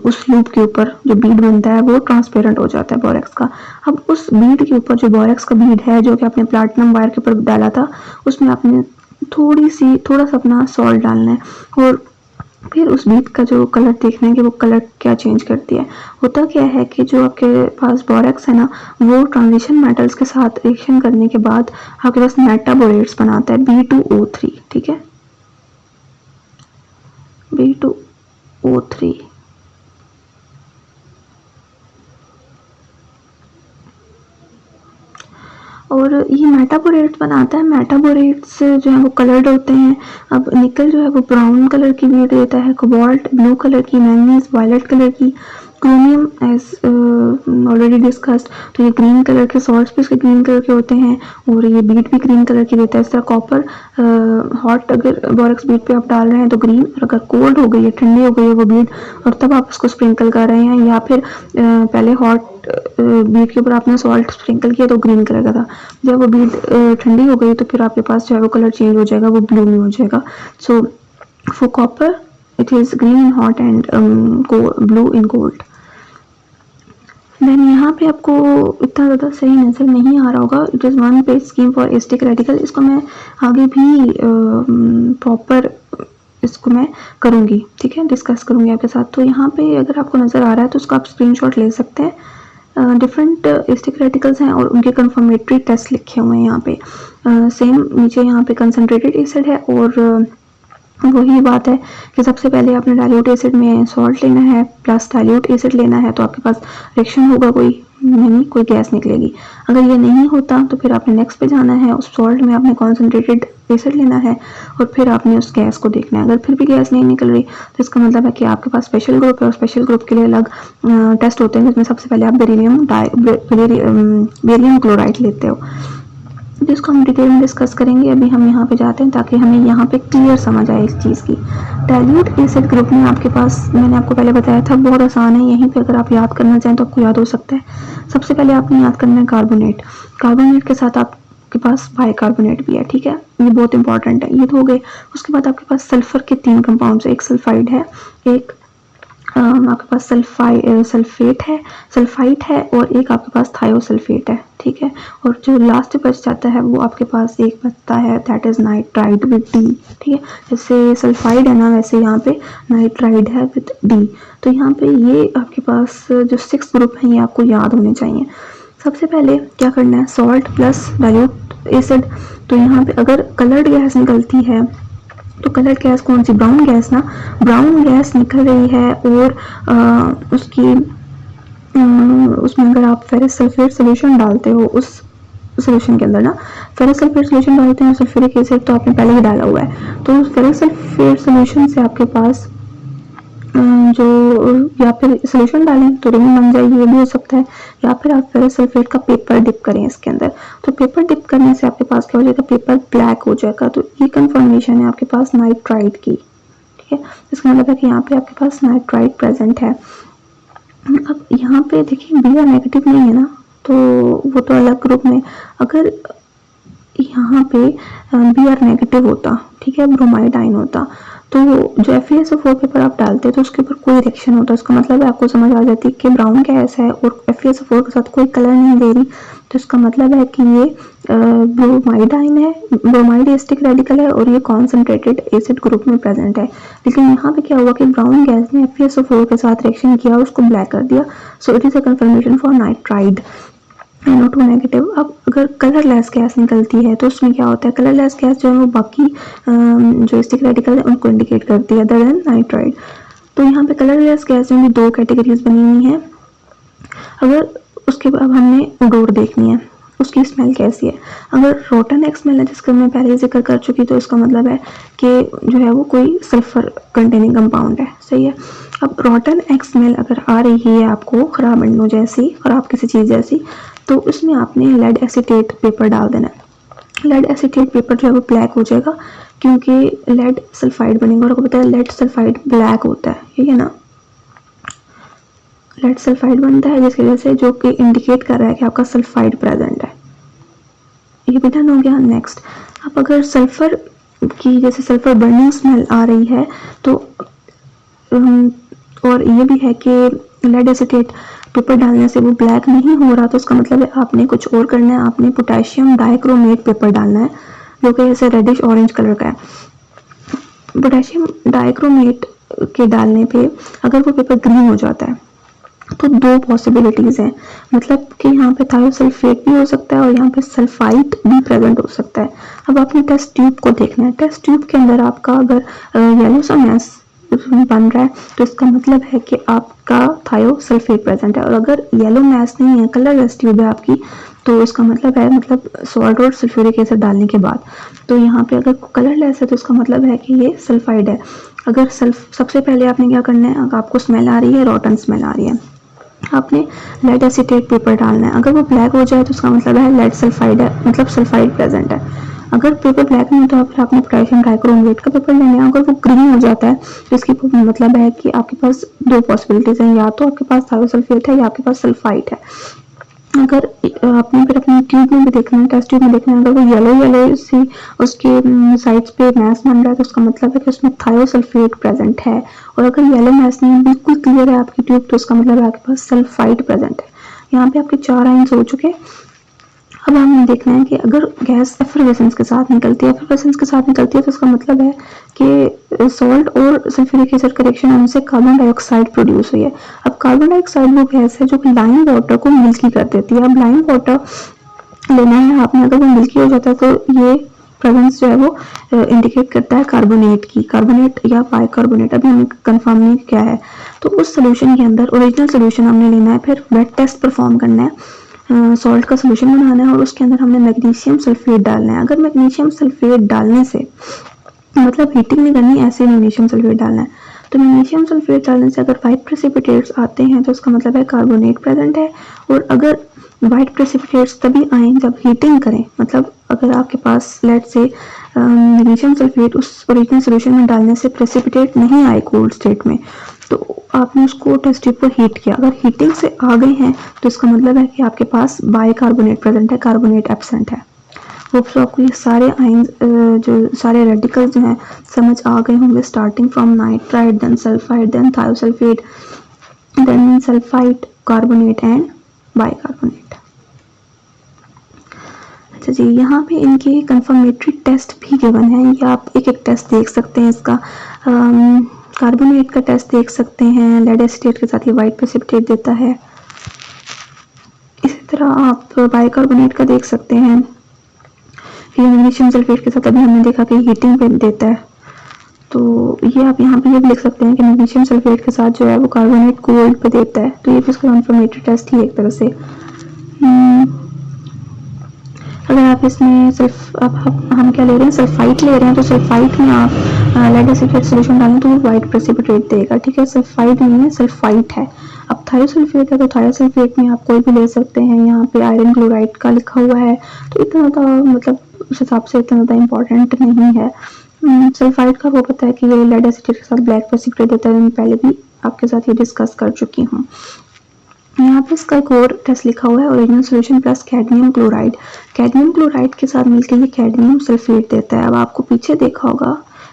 उस लूप के ऊपर जो बीड बनता है वो ट्रांसपेरेंट हो जाता है बोरेक्स का। अब उस बीड के ऊपर जो बोरेक्स का बीड है जो कि आपने प्लैटिनम वायर के ऊपर डाला था, उसमें आपने थोड़ा सा अपना सॉल्ट डालना है, और फिर उस बीट का जो कलर देखना है कि वो कलर क्या चेंज करती है। होता क्या है कि जो आपके पास बोरेक्स है ना, वो ट्रांजिशन मेटल्स के साथ रिएक्शन करने के बाद आपके पास मेटाबोरेट्स बनाता है, B2O3, ठीक है, B2O3। और ये मेटाबोरेट्स बनाता है। मेटाबोरेट्स जो है वो कलर्ड होते हैं। अब निकल जो है वो ब्राउन कलर की बीड देता है, कोबाल्ट ब्लू कलर की, मैंगनीज वायलेट कलर की, क्रोमियम एज ऑलरेडी डिस्कस्ड, तो ये ग्रीन कलर के सॉल्ट्स भी इसके ग्रीन कलर के होते हैं, और ये बीट भी ग्रीन कलर की देता है। इस तरह कॉपर हॉट अगर बोरेक्स बीट पे आप डाल रहे हैं तो ग्रीन, और अगर कोल्ड हो गई है, ठंडी हो गई है वो बीट, और तब आप उसको स्प्रिंकल कर रहे हैं, या फिर पहले हॉट बीट के ऊपर आपने सॉल्ट स्प्रिंकल किया तो ग्रीन कलर का था, जब वो बीट ठंडी हो गई तो फिर आपके पास जो है वो कलर चेंज हो जाएगा, वो ब्लू में हो जाएगा। So for copper it is green in hot and blue in cold। Then यहाँ पे आपको इतना ज़्यादा सही नज़र नहीं आ रहा होगा, it is one page scheme for asterisk radical. इसको मैं आगे भी प्रॉपर इसको मैं करूँगी, ठीक है, डिस्कस करूँगी आपके साथ। तो यहाँ पे अगर आपको नज़र आ रहा है तो उसका आप स्क्रीनशॉट ले सकते हैं। डिफरेंट एस्टिक रेडिकल्स हैं और उनके कन्फर्मेटरी टेस्ट लिखे हुए हैं यहाँ पे। सेम नीचे यहाँ पे कंसनट्रेटेड एसिड है, और वही बात है कि सबसे पहले आपने डाइल्यूट एसिड में सॉल्ट लेना है प्लस डाइल्यूट एसिड लेना है, तो आपके पास रिएक्शन होगा, कोई गैस निकलेगी। अगर ये नहीं होता तो फिर आपने नेक्स्ट पे जाना है, उस सॉल्ट में आपने कॉन्सेंट्रेटेड एसिड लेना है और फिर आपने उस गैस को देखना है। अगर फिर भी गैस नहीं निकल रही तो इसका मतलब है कि आपके पास स्पेशल ग्रुप है, और स्पेशल ग्रुप के लिए अलग टेस्ट होते हैं, जिसमें सबसे पहले आप बेरियम क्लोराइड लेते हो, जिसको हम डिटेल में डिस्कस करेंगे। अभी हम यहाँ पे जाते हैं ताकि हमें यहाँ पे क्लियर समझ आए इस चीज़ की। डाइल्यूट एसिड ग्रुप में आपके पास, मैंने आपको पहले बताया था, बहुत आसान है, यहीं पे अगर आप याद करना चाहें तो आपको याद हो सकता है। सबसे पहले आपने याद करना है कार्बोनेट, कार्बोनेट के साथ आपके पास बाइकार्बोनेट भी है, ठीक है, ये बहुत इंपॉर्टेंट है। ये तो हो गए। उसके बाद आपके पास सल्फर के 3 कंपाउंड है, एक सल्फाइड है, एक आपके पास सल्फाइट है, और एक आपके पास थायोसल्फेट है, ठीक है। और जो लास्ट बच जाता है वो आपके पास एक बचता है, that is nitride with D, ठीक है। जैसे सल्फाइड है ना, वैसे यहाँ पे नाइट्राइड है विद डी। तो यहाँ पे ये आपके पास जो 6 ग्रुप हैं ये आपको याद होने चाहिए। सबसे पहले क्या करना है, सॉल्ट प्लस डाइल्यूट एसिड। तो यहाँ पे अगर कलर्ड गैस निकलती है तो कलर गैस कौन सी, ब्राउन गैस ना, ब्राउन गैस निकल रही है, और उसमें अगर आप फेरस सल्फेट सोल्यूशन डालते हो, उस सोल्यूशन के अंदर ना फेरस सल्फेट सोल्यूशन डालते हैं, सल्फ्यूरिक एसिड तो आपने पहले ही डाला हुआ है, तो उस फेरस सल्फेट सोल्यूशन से आपके पास जो, या फिर सोल्यूशन डालें तो रिंग बन जाएगी, ये भी हो सकता है, या फिर आप फेरस सल्फेट का पेपर डिप करें इसके अंदर। तो पेपर डिप करने से आपके पास क्या हो जाएगा, पेपर ब्लैक हो जाएगा। तो ये कन्फर्मेशन है आपके पास नाइट्राइड की, ठीक है। इसका मतलब है कि यहाँ पे आपके पास नाइट्राइड प्रेजेंट है। अब यहाँ पे देखिए बी आर नेगेटिव नहीं है ना, तो वो तो अलग ग्रुप में, अगर यहाँ पे बी आर नेगेटिव होता, ठीक है, ब्रोमाइड आयन होता, तो जो FeSO4 पेपर आप डालते हैं तो उसके ऊपर कोई रिएक्शन होता है, उसका मतलब है आपको समझ आ जाती है कि ब्राउन गैस है और FeSO4 के साथ कोई कलर नहीं दे रही, तो इसका मतलब है कि ये ब्रोमाइड आयन है, ब्रोमाइड एसिटिक रेडिकल है और ये कॉन्सेंट्रेटेड एसिड ग्रुप में प्रेजेंट है। लेकिन यहाँ पे क्या हुआ कि ब्राउन गैस ने FeSO4 के साथ रिएक्शन किया और उसको ब्लैक कर दिया, so it is a conformation for nitride NO2 negative. अब अगर कलरलेस गैस निकलती है तो उसमें क्या होता है, कलरलेस गैस जो है वो बाकी जो एसिटिक रेडिकल है उनको इंडिकेट करती है अदर देन नाइट्राइड। तो यहाँ पे कलरलेस गैस में भी दो कैटेगरीज बनी हुई हैं। अगर उसके बाद हमने डोर देखनी है, उसकी स्मेल कैसी है। अगर रोटन एक्स स्मेल है जिसका मैं पहले ही जिक्र कर चुकी, तो इसका मतलब है कि जो है वो कोई सल्फर कंटेनिंग कंपाउंड है, सही है। अब रोटन एक्स स्मेल अगर आ रही है आपको खराब अंडों जैसी, खराब किसी चीज़ जैसी, तो उसमें आपने लेड एसीटेट पेपर डाल देना है। लेड एसीटेट पेपर जो है वो ब्लैक हो जाएगा क्योंकि लेड सल्फाइड बनेगा, और आपको पता है लेड सल्फाइड ब्लैक होता है, ठीक है ना। लेड सल्फाइड बनता है जिसकी वजह से, जो कि इंडिकेट कर रहा है कि आपका सल्फाइड प्रेजेंट है। ये भी डन हो गया। नेक्स्ट, अब अगर सल्फर की जैसे सल्फर बर्निंग स्मेल आ रही है तो और ये भी है कि लेड एसीटेट पेपर डालने से वो ब्लैक नहीं हो रहा, तो उसका मतलब है आपने कुछ और करना है, आपने पोटेशियम डाइक्रोमेट पेपर डालना है जो कि ऐसे रेडिश ऑरेंज कलर का है। पोटेशियम डाइक्रोमेट के डालने पे अगर वो पेपर ग्रीन हो जाता है तो दो पॉसिबिलिटीज़ हैं, मतलब कि यहाँ पे थायोसल्फेट भी हो सकता है और यहाँ पे सल्फाइट भी प्रेजेंट हो सकता है। अब आपने टेस्ट ट्यूब को देखना है, टेस्ट ट्यूब के अंदर आपका अगर येलो सा मैस बन रहा है तो इसका मतलब है कि आपका थायोसल्फेट प्रेजेंट है, और अगर येलो मैस नहीं है, कलरलेस ट्यूब है आपकी, तो इसका मतलब है मतलब सॉल्ट और सल्फ्यूरिक एसिड डालने के बाद। तो यहाँ पे अगर कलरलेस है तो इसका मतलब है कि ये सल्फाइड है। अगर सबसे पहले आपने क्या करना है, अगर आपको स्मेल आ रही है, रोटन स्मेल आ रही है, आपने लेड एसीटेट पेपर डालना है। अगर वो ब्लैक हो जाए तो उसका मतलब है लेड सल्फाइड है, मतलब सल्फाइड प्रेजेंट है। अगर पेपर ब्लैक नहीं तो फिर आपने पोटेशियम डाइक्रोमेट का पेपर लेना है। अगर वो ग्रीन हो जाता है तो इसकी मतलब है कि आपके पास दो पॉसिबिलिटीज हैं, या तो आपके पास थायोसल्फेट है या आपके पास सल्फाइड है। अगर आपने फिर अपनी ट्यूब में भी देखना है, टेस्ट ट्यूब में देखना है, अगर वो येलो सी उसके साइड्स पे मैस बन रहा है तो उसका मतलब है कि उसमें थायोसल्फेट प्रेजेंट है। और अगर येलो मैस नहीं बिल्कुल क्लियर है आपकी ट्यूब तो उसका मतलब है आपके पास सल्फाइड प्रेजेंट है। यहाँ पे आपके 4 आयन्स हो चुके। अब हमें देखना है कि अगर गैस एफरवेसेंस के साथ निकलती है, एफरवेसेंस के साथ निकलती है तो उसका मतलब है कि सॉल्ट और सल्फ्यूरिक एसिड का रिएक्शन होने से कार्बन डाइऑक्साइड प्रोड्यूस हुई है। अब कार्बन डाइऑक्साइड वो गैस है जो कि लाइम वाटर को मिल्की कर देती है। अब लाइम वाटर लेना है आपने, अगर वो मिल्की हो जाता है तो ये प्रेजेंस जो है वो इंडिकेट करता है कार्बोनेट की, कार्बोनेट या बाइकार्बोनेट, अभी हमें कंफर्म नहीं क्या है। तो उस सोल्यूशन के अंदर ओरिजिनल सोल्यूशन हमने लेना है, फिर वेट टेस्ट परफॉर्म करना है, सॉल्ट का सोल्यूशन बनाना है और उसके अंदर हमने मैग्नीशियम सल्फेट डालना है। अगर मैग्नीशियम सल्फेट डालने से मतलब हीटिंग नहीं करनी, ऐसे मैग्नीशियम सल्फेट डालना है, तो मैग्नीशियम सल्फेट डालने से अगर वाइट प्रेसिपिटेट्स आते हैं तो उसका मतलब है कार्बोनेट प्रेजेंट है। और अगर वाइट प्रेसिपिटेट्स तभी आए जब हीटिंग करें, मतलब अगर आपके पास लेट से मैग्नीशियम सल्फेट उस ओरिजिनल सोल्यूशन में डालने से प्रेसिपिटेट नहीं आए कोल्ड स्टेट में, तो आपने उसको टेस्ट ट्यूब पर हीट किया, अगर हीटिंग से आ गए हैं तो इसका मतलब है कि आपके पास बाइकार्बोनेट प्रेजेंट है, कार्बोनेट एब्सेंट है। होप सो आपको ये सारे आयन्स जो सारे रेडिकल्स जो हैं समझ आ गए होंगे, starting from nitride, then sulphide, then thiosulphate, then sulphide, carbonate and bicarbonate. अच्छा जी, यहाँ पे इनके कंफर्मेटरी टेस्ट भी गिवन है, ये आप एक एक टेस्ट देख सकते हैं। इसका कार्बोनेट का टेस्ट देख सकते हैं, लेड एसीटेट के साथ ये वाइट प्रेसिपिटेट देता है। इसी तरह आप बाइकार्बोनेट का देख सकते हैं, फिर मैग्नीशियम सल्फेट के साथ अभी हमने देखा कि हीटिंग पे देता है। तो ये आप यहाँ पे ये भी लिख सकते हैं कि मैग्नीशियम सल्फेट के साथ जो है वो कार्बोनेट कोल्ड पे देता है, तो ये भी उसका कंफर्मेटरी टेस्ट ही एक तरह से। अगर आप इसमें सिर्फ अब हम क्या ले रहे हैं, सल्फाइट ले रहे हैं, तो सल्फाइट में आप लेड एसीटेट सोल्यूशन डालें तो वो वाइट प्रेसिपिटेट देगा, ठीक है। सल्फाइड नहीं है, सल्फाइट है। अब थायोसल्फेट है तो थायोसल्फेट में आप कोई भी ले सकते हैं, यहाँ पे आयरन क्लोराइड का लिखा हुआ है, तो इतना ज़्यादा मतलब उस हिसाब से इतना ज़्यादा इंपॉर्टेंट नहीं है। सल्फाइड का वो पता है कि ये लेड एसीटेट के साथ ब्लैक प्रेसिपिटेट देता है, मैं पहले भी आपके साथ ये डिस्कस कर चुकी हूँ। यहाँ पे इसका एक और टेस्ट लिखा हुआ है, original solution plus cadmium chloride. Cadmium chloride के साथ मिलकर ये कैडमियम सल्फेट देता है। अब आपको पीछे देखा होगा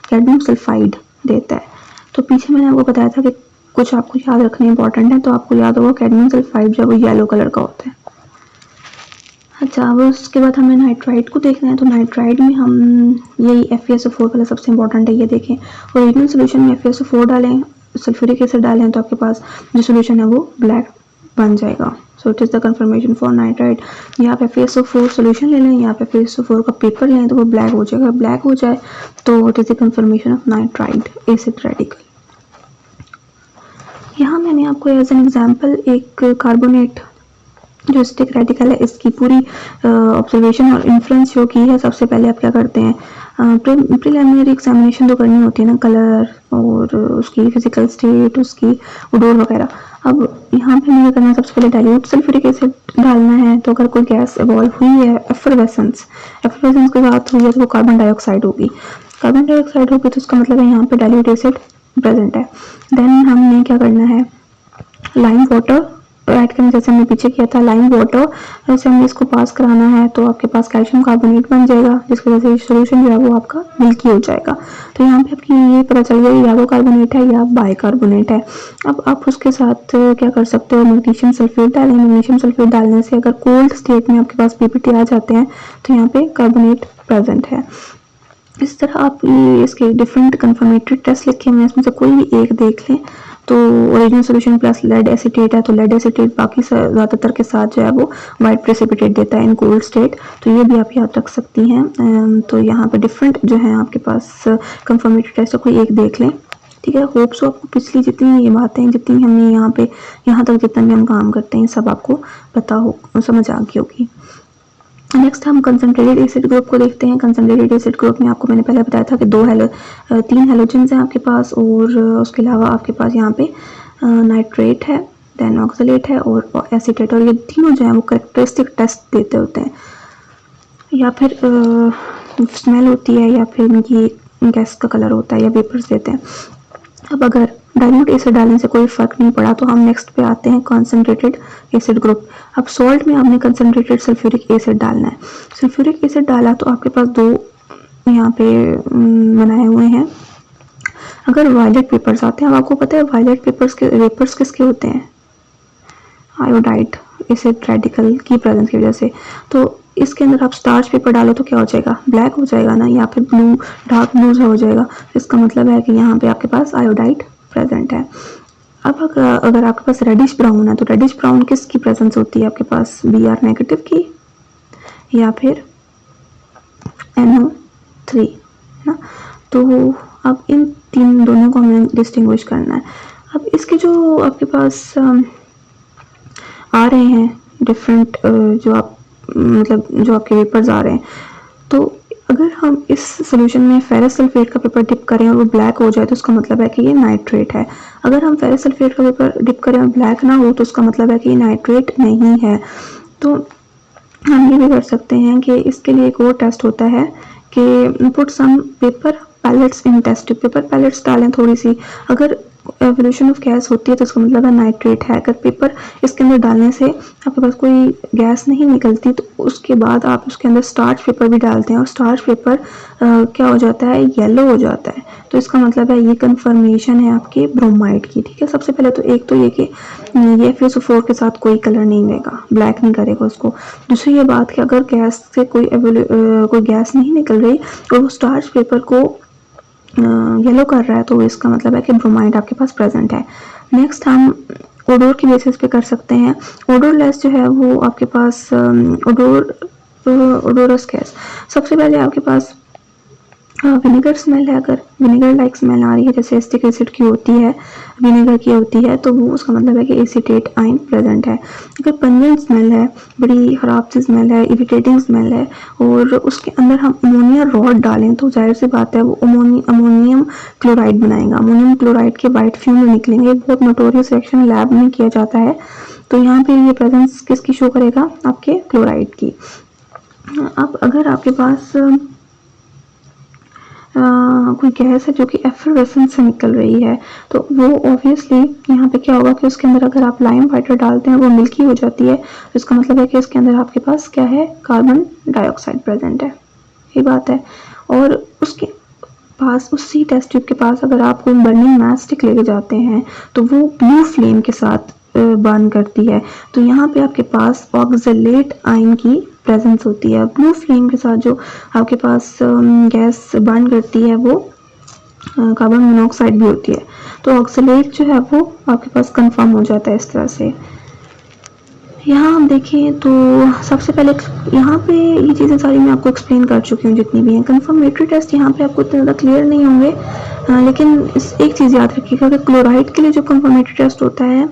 कैडमियम सल्फाइड, देता है। तो पीछे मैंने आपको बताया था कि कुछ आपको याद रखना इंपॉर्टेंट है, तो आपको याद होगा कैडमियम सल्फाइड जो है वो येलो कलर का होता है। अच्छा, अब उसके बाद हमें नाइट्राइड को देखना है। तो नाइट्राइड में हम यही FeSO4 वाला सबसे इंपॉर्टेंट है, ये देखें। ओरिजिनल सोल्यूशन में FeSO4 डालें, सल्फ्यूरिक एसिड डालें तो आपके पास जो सोल्यूशन है वो ब्लैक बन जाएगा। सो it is the confirmation for nitride. यहाँ पे FeSO4 सोल्यूशन ले लें, यहाँ पे FeSO4 का पेपर लें तो वो ब्लैक हो जाएगा। ब्लैक हो जाए तो it is the confirmation of nitride acid radical. यहाँ मैंने आपको एज एन एग्जाम्पल एक कार्बोनेट जो स्टिक रेडिकल है इसकी पूरी ऑब्जर्वेशन और इन्फ्लुएंस शो की है। सबसे पहले आप क्या करते हैं, प्रीलिमिनरी एग्जामिनेशन तो करनी होती है ना, कलर और उसकी फिजिकल स्टेट, उसकी ओडोर वगैरह। अब यहाँ पे हमें करना है, सबसे पहले डाइल्यूट सल्फ्यूरिक एसिड डालना है। तो अगर कोई गैस इवॉल्व हुई है एफरवेसेंस के साथ हुई है तो वो कार्बन डाइऑक्साइड होगी। कार्बन डाइऑक्साइड होगी तो उसका मतलब है यहाँ पे डाइल्यूट एसिड प्रेजेंट है। देन हमने क्या करना है, लाइम वाटर ऐड करना, जैसे हमने पीछे किया था लाइम वाटर, जैसे हमें इसको पास कराना है तो आपके पास कैल्शियम कार्बोनेट बन जाएगा, जिसकी वजह से सोल्यूशन जो है वो आपका मिल्की हो जाएगा। तो यहाँ पे आपकी ये पता चल गया या वो कार्बोनेट है या बाइकार्बोनेट है। अब आप उसके साथ क्या कर सकते हो, मैग्नीशियम सल्फेट डालें। मैग्नीशियम सल्फेट डालने से अगर कोल्ड स्टेट में आपके पास PPT आ जाते हैं तो यहाँ पे कार्बोनेट प्रेजेंट है। इस तरह आप इसके डिफरेंट कंफर्मेटरी टेस्ट लिखे हुए हैं, इसमें से कोई भी एक देख लें। तो original solution plus lead acetate है तो लेड एसिटेट बाकी ज़्यादातर के साथ जो है वो वाइट प्रेसिपिटेट देता है इन कोल्ड स्टेट, तो ये भी आप याद रख सकती हैं। तो यहाँ पे डिफरेंट जो है आपके पास कंफर्मेटरी टेस्ट कोई एक देख लें, ठीक है। होप सो आपको पिछली जितनी ये बातें जितनी हमने यहाँ पे यहाँ तक जितना भी हम काम करते हैं सब आपको पता हो, समझ आ गई होगी। नेक्स्ट हम कंसनट्रेटेड एसिड ग्रुप को देखते हैं। कंसनट्रेटेड एसिड ग्रुप में आपको मैंने पहले बताया था कि 3 हैलोजेंस हैं आपके पास, और उसके अलावा आपके पास यहाँ पे नाइट्रेट है, देन ऑक्सलेट है और एसीटेट, और ये तीनों जो है वो कैरेक्टरिस्टिक टेस्ट देते होते हैं, या फिर स्मेल होती है या फिर इनकी गैस का कलर होता है या वेपर्स देते हैं। अब अगर डाइल्यूट एसिड डालने से कोई फर्क नहीं पड़ा तो हम नेक्स्ट पे आते हैं कंसनट्रेटेड एसिड ग्रुप। अब सॉल्ट में आपने कंसनट्रेटेड सल्फ्यूरिक एसिड डालना है। सल्फ्यूरिक एसिड डाला तो आपके पास 2 यहाँ पे बनाए हुए हैं। अगर वायलेट पेपर्स आते हैं, अब आपको पता है वायलेट पेपर्स के वेपर्स किसके होते हैं, आयोडाइड एसिड रेडिकल की प्रेजेंस की वजह से। तो इसके अंदर आप स्टार्च पेपर डालो तो क्या हो जाएगा, ब्लैक हो जाएगा ना, या फिर ब्लू डार्क ब्लू हो जाएगा। इसका मतलब है कि यहाँ पे आपके पास आयोडाइड प्रेजेंट है। अब अगर आपके पास रेडिश ब्राउन है तो रेडिश ब्राउन किसकी प्रेजेंस होती है आपके पास, Br नेगेटिव की या फिर NO3 ना। तो अब इन तीन दोनों को हमें डिस्टिंग्विश करना है। अब इसके जो आपके पास आ रहे हैं डिफरेंट जो आप मतलब जो आपके वेपर्स आ रहे हैं, तो अगर हम इस सोल्यूशन में फेरस सल्फेट का पेपर डिप करें और वो ब्लैक हो जाए तो उसका मतलब है कि ये नाइट्रेट है। अगर हम फेरस सल्फेट का पेपर डिप करें और ब्लैक ना हो तो उसका मतलब है कि ये नाइट्रेट नहीं है। तो हम ये भी कर सकते हैं कि इसके लिए एक और टेस्ट होता है कि पुट सम पेपर पैलेट्स इन टेस्ट ट्यूब। पेपर पैलेट्स डालें थोड़ी सी, अगर एवोल्यूशन ऑफ गैस होती है तो उसका मतलब है नाइट्रेट है। अगर पेपर इसके अंदर डालने से आपके पास कोई गैस नहीं निकलती तो उसके बाद आप उसके अंदर स्टार्च पेपर भी डालते हैं और स्टार्च पेपर क्या हो जाता है, येलो हो जाता है। तो इसका मतलब है ये कंफर्मेशन है आपके ब्रोमाइड की, ठीक है। सबसे पहले तो एक तो ये कि ये FeSO4 के साथ कोई कलर नहीं देगा, ब्लैक नहीं करेगा उसको। दूसरी ये बात कि अगर गैस से कोई गैस नहीं निकल रही और वो स्टार्च पेपर को येलो कर रहा है तो इसका मतलब है कि ब्रोमाइड आपके पास प्रेजेंट है। नेक्स्ट हम ओडोर की बेसिस पे कर सकते हैं। ओडोरलेस जो है वो आपके पास ओडोरस गैस। सबसे पहले आपके पास विनेगर स्मेल है, अगर विनेगर लाइक स्मेल आ रही है जैसे एसिटिक एसिड की होती है, विनेगर की होती है, तो वो उसका मतलब है कि एसीटेट आयन प्रेजेंट है। अगर पंजेंट स्मेल है, बड़ी ख़राब सी स्मेल है, इरिटेटिंग स्मेल है और उसके अंदर हम अमोनिया रॉड डालें तो जाहिर सी बात है वो अमोनियम क्लोराइड बनाएगा। अमोनियम क्लोराइड के वाइट फ्यूम निकलेंगे, बहुत नोटोरियस रिएक्शन लैब में किया जाता है। तो यहाँ पे ये प्रेजेंस किसकी शो करेगा, आपके क्लोराइड की। अब अगर आपके पास कोई गैस है जो कि एफरवेसेंस से निकल रही है तो वो ऑब्वियसली यहाँ पे क्या होगा कि उसके अंदर अगर आप लाइम वाटर डालते हैं वो मिल्की हो जाती है। तो इसका मतलब है कि उसके अंदर आपके पास क्या है, कार्बन डाइऑक्साइड प्रेजेंट है, ये बात है। और उसके पास, उसी टेस्ट ट्यूब के पास अगर आप कोई बर्निंग मैच स्टिक लेके जाते हैं तो वो ब्लू फ्लेम के साथ बर्न करती है। तो यहाँ पे आपके पास ऑक्सलेट आयन की प्रेजेंस होती है। ब्लू फ्लेम के साथ जो आपके पास गैस बर्न करती है वो कार्बन मोनोऑक्साइड भी होती है। तो ऑक्सलेट जो है वो आपके पास कंफर्म हो जाता है इस तरह से। यहाँ हम देखें तो सबसे पहले यहाँ पे ये चीज़ें सारी मैं आपको एक्सप्लेन कर चुकी हूँ जितनी भी हैं। कंफर्मेटरी टेस्ट यहाँ पे आपको इतना ज़्यादा क्लियर नहीं होंगे, लेकिन एक चीज़ याद रखिएगा कि क्लोराइड के लिए जो कंफर्मेटरी टेस्ट होता है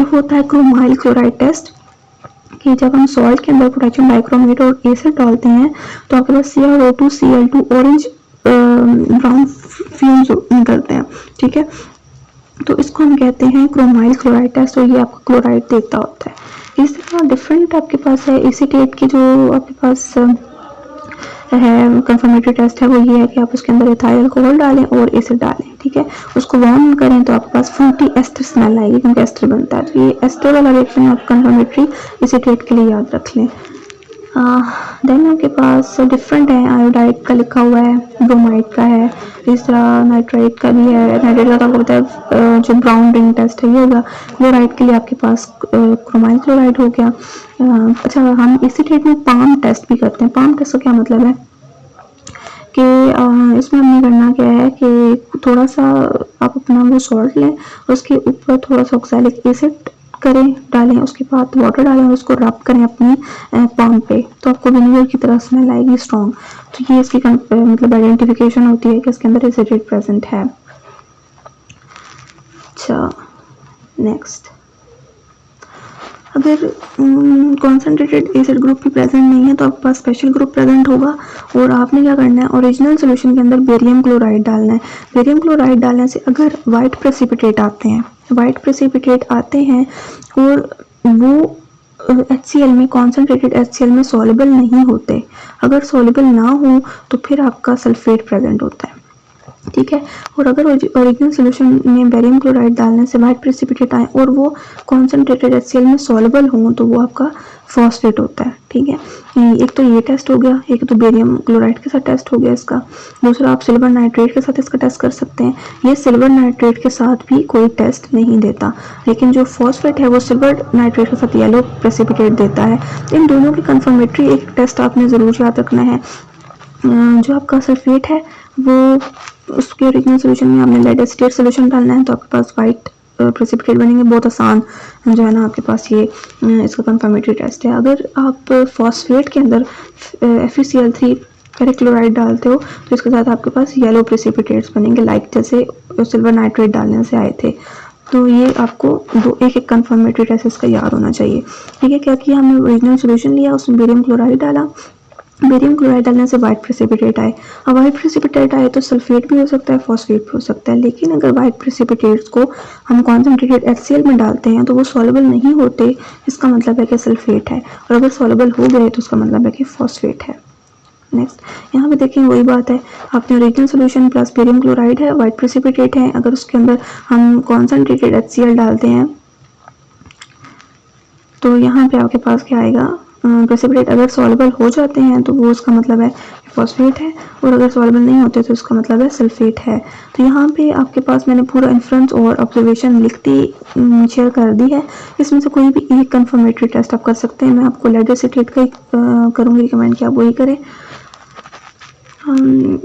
वो होता है क्रोमाइल क्लोराइड टेस्ट, कि जब हम सॉल्ट के अंदर पोटेशियम डाइक्रोमेट और एसिड डालते हैं तो आपके पास CrO2 Cl2 orange brown fumes निकलते हैं, ठीक है। तो इसको हम कहते हैं क्रोमाइल क्लोराइड टेस्ट, और ये आपका क्लोराइड देखता होता है। इस तरह डिफरेंट आपके पास है एसीटेट की जो आपके पास है कंफर्मेटरी टेस्ट है, वो ये है कि आप उसके अंदर इथाइल अल्कोहल डालें और एसिड डालें, ठीक है। उसको वार्म करें तो आपके पास फ्रूटी एस्टर स्मेल आएगी क्योंकि एस्टर बनता है। तो ये एस्टर वाला रिएक्शन आप कंफर्मेटरी एसीटेट के लिए याद रख लें। देन आपके पास डिफरेंट है, आयोडाइड का लिखा हुआ है, ब्रोमाइड का है, इस तरह नाइट्राइट का भी है। नाइट्राइट का तो आपको पता है जो ब्राउन रिंग टेस्ट है ये होगा। क्लोराइड के लिए आपके पास क्रोमाइल क्लोराइड हो गया। अच्छा, हम एसीटेट में पाम टेस्ट भी करते हैं। पाम टेस्ट का क्या मतलब है कि इसमें हमने करना क्या है कि थोड़ा सा आप अपना वो सॉल्ट लें, उसके ऊपर थोड़ा सा ऑक्सैलिक एसिड करें डालें, उसके बाद वाटर डालें और उसको रब करें अपनी पाम पे, तो आपको विनेगर की तरह स्मेल आएगी स्ट्रॉन्ग। तो ये इसकी मतलब आइडेंटिफिकेशन होती है कि इसके अंदर एसिड प्रेजेंट है। अच्छा, नेक्स्ट, अगर कॉन्सेंट्रेटेड एसिड ग्रुप भी प्रेजेंट नहीं है तो आपके पास स्पेशल ग्रुप प्रेजेंट होगा, और आपने क्या करना है, ओरिजिनल सोल्यूशन के अंदर बेरियम क्लोराइड डालना है। बेरियम क्लोराइड डालने से अगर वाइट प्रेसिपिटेट आते हैं, वाइट प्रेसिपिटेट आते हैं और वो HCl में, कॉन्सेंट्रेटेड HCl में सॉल्युबल नहीं होते, अगर सॉल्युबल ना हो तो फिर आपका सल्फेट प्रेजेंट होता है, ठीक है। और अगर ओरिजिनल सोल्यूशन में बेरियम क्लोराइड डालने से वाइट प्रेसिपिटेट आए और वो कॉन्सेंट्रेटेड HCl में सॉल्युबल हो तो वो आपका फॉस्फेट होता है, ठीक है। एक तो ये टेस्ट हो गया, एक तो बेरियम क्लोराइड के साथ टेस्ट हो गया इसका। दूसरा आप सिल्वर नाइट्रेट के साथ इसका टेस्ट कर सकते हैं। ये सिल्वर नाइट्रेट के साथ भी कोई टेस्ट नहीं देता, लेकिन जो फॉस्फेट है वो सिल्वर नाइट्रेट के साथ येलो प्रेसिपिटेट देता है। इन दोनों की कंफर्मेटरी एक टेस्ट आपने ज़रूर याद रखना है। जो आपका सल्फेट है वो उसके ओरिजिनल सोल्यूशन में आपने लेड एसिटेट सोल्यूशन डालना है तो आपके पास वाइट प्रेसिपिटेट बनेंगे। बहुत आसान जो है ना आपके पास ये इसका कंफर्मेटरी टेस्ट है। अगर आप फॉस्फेट के अंदर FeCl3 फेरिक डालते हो तो इसके साथ आपके पास येलो प्रेसिपिटेट्स बनेंगे, लाइक जैसे सिल्वर नाइट्रेट डालने से आए थे। तो ये आपको एक एक कंफर्मेटरी टेस्ट इसका याद होना चाहिए, ठीक है। क्या किया हमने, ओरिजिनल सोल्यूशन लिया, उसमें बेरियम क्लोराइड डाला, बेरियम क्लोराइड डालने से वाइट प्रेसिपिटेट आए। अब वाइट प्रेसिपिटेट आए तो सल्फेट भी हो सकता है, फॉस्फेट भी हो सकता है, लेकिन अगर वाइट प्रेसिपिटेट्स को हम कॉन्सेंट्रेटेड HCl में डालते हैं तो वो सॉल्युबल नहीं होते, इसका मतलब है कि सल्फेट है, और अगर सॉल्युबल हो गए तो उसका मतलब है कि फॉस्फेट है। नेक्स्ट, यहाँ पे देखें वही बात है, आपने original solution plus barium chloride है, वाइट प्रेसिपिटेट है, अगर उसके अंदर हम कॉन्सेंट्रेटेड HCl डालते हैं तो यहाँ पे आपके पास क्या आएगा, प्रेसिपिटेट अगर सॉल्युबल हो जाते हैं तो वो उसका मतलब है फॉस्फेट है, और अगर सॉल्युबल नहीं होते तो उसका मतलब है सल्फेट है। तो यहाँ पे आपके पास मैंने पूरा इन्फ्रेंस और ऑब्जर्वेशन लिखती शेयर कर दी है, इसमें से कोई भी एक कंफर्मेटरी टेस्ट आप कर सकते हैं। मैं आपको लेड एसिटेट का ही करूँगी रिकमेंड कि आप वही करें।